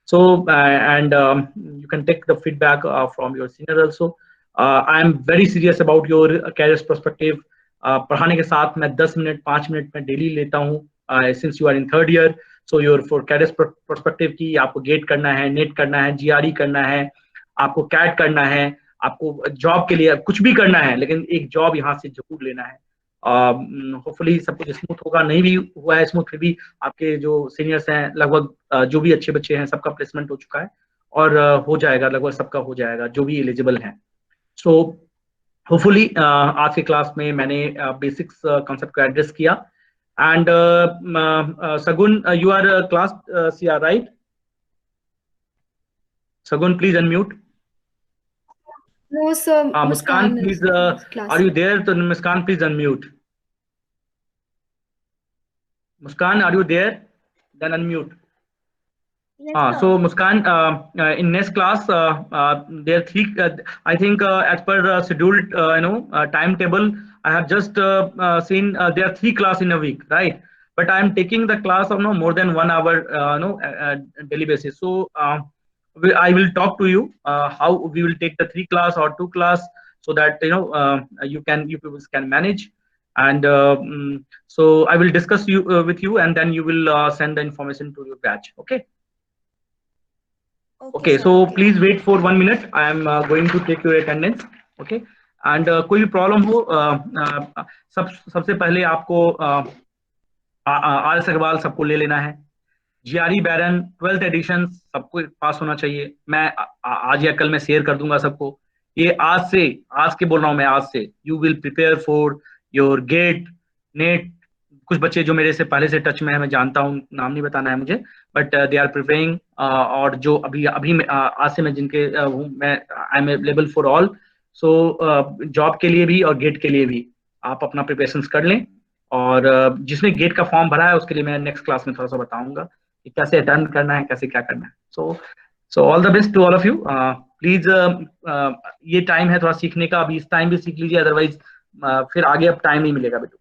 So and you can take the feedback from your senior also. I am very serious about your career perspective. पढ़ाने के साथ मैं 10 मिनट 5 मिनट में डेली लेता हूँ, since you are in 3rd year. So your for career perspective की आपको gate करना है, नेट करना है, GRE करना है, आपको कैट करना है, आपको जॉब के लिए कुछ भी करना है, लेकिन एक जॉब यहाँ से जरूर लेना है। होपफुली सब कुछ स्मूथ होगा, नहीं भी हुआ है स्मूथ, फिर भी आपके जो सीनियर्स हैं लगभग जो भी अच्छे बच्चे हैं सबका प्लेसमेंट हो चुका है, और हो जाएगा, लगभग सबका हो जाएगा जो भी एलिजिबल हैं। सो होपफुली आज के क्लास में मैंने बेसिक्स कॉन्सेप्ट को एड्रेस किया। And Sagun, you are class CR, right? Sagun, please unmute.
No, sir.
Muskan, please, are you there? So, Muskan, please unmute. Muskan, are you there? Then unmute. So Muskan, in next class, there are three. I think as per scheduled, timetable, I have just seen there are 3 class in a week, right? But I am taking the class of no more than 1 hour, daily basis. So I will talk to you how we will take the 3 class or 2 class, so that you people can manage. And so I will discuss with you, and then you will send the information to your batch. Okay. Okay, so please wait for 1 minute. I am going to take your attendance. Okay, and कोई भी problem हो, सबसे पहले आपको are Agarwal सबको ले लेना है। GRE बैरन 12th एडिशन सबको पास होना चाहिए। मैं आज या कल मैं शेयर कर दूंगा सबको। ये आज के बोल रहा हूँ मैं, आज से you will prepare for your GATE NET. कुछ बच्चे जो मेरे से पहले से टच में है, मैं जानता हूँ, नाम नहीं बताना है मुझे, बट दे आर प्रिपेयरिंग। और जो अभी आज से मैं जिनके मैं I am available for all. So job के लिए भी और गेट के लिए भी आप अपना प्रिपरेशंस कर लें। और जिसने गेट का फॉर्म भरा है उसके लिए मैं नेक्स्ट क्लास में थोड़ा सा बताऊंगा कि कैसे अटेंड करना है, कैसे क्या करना है। So all the best to all of you. Please ये टाइम है थोड़ा सीखने का, अभी इस टाइम भी सीख लीजिए, अदरवाइज फिर आगे अब टाइम नहीं मिलेगा बेटू।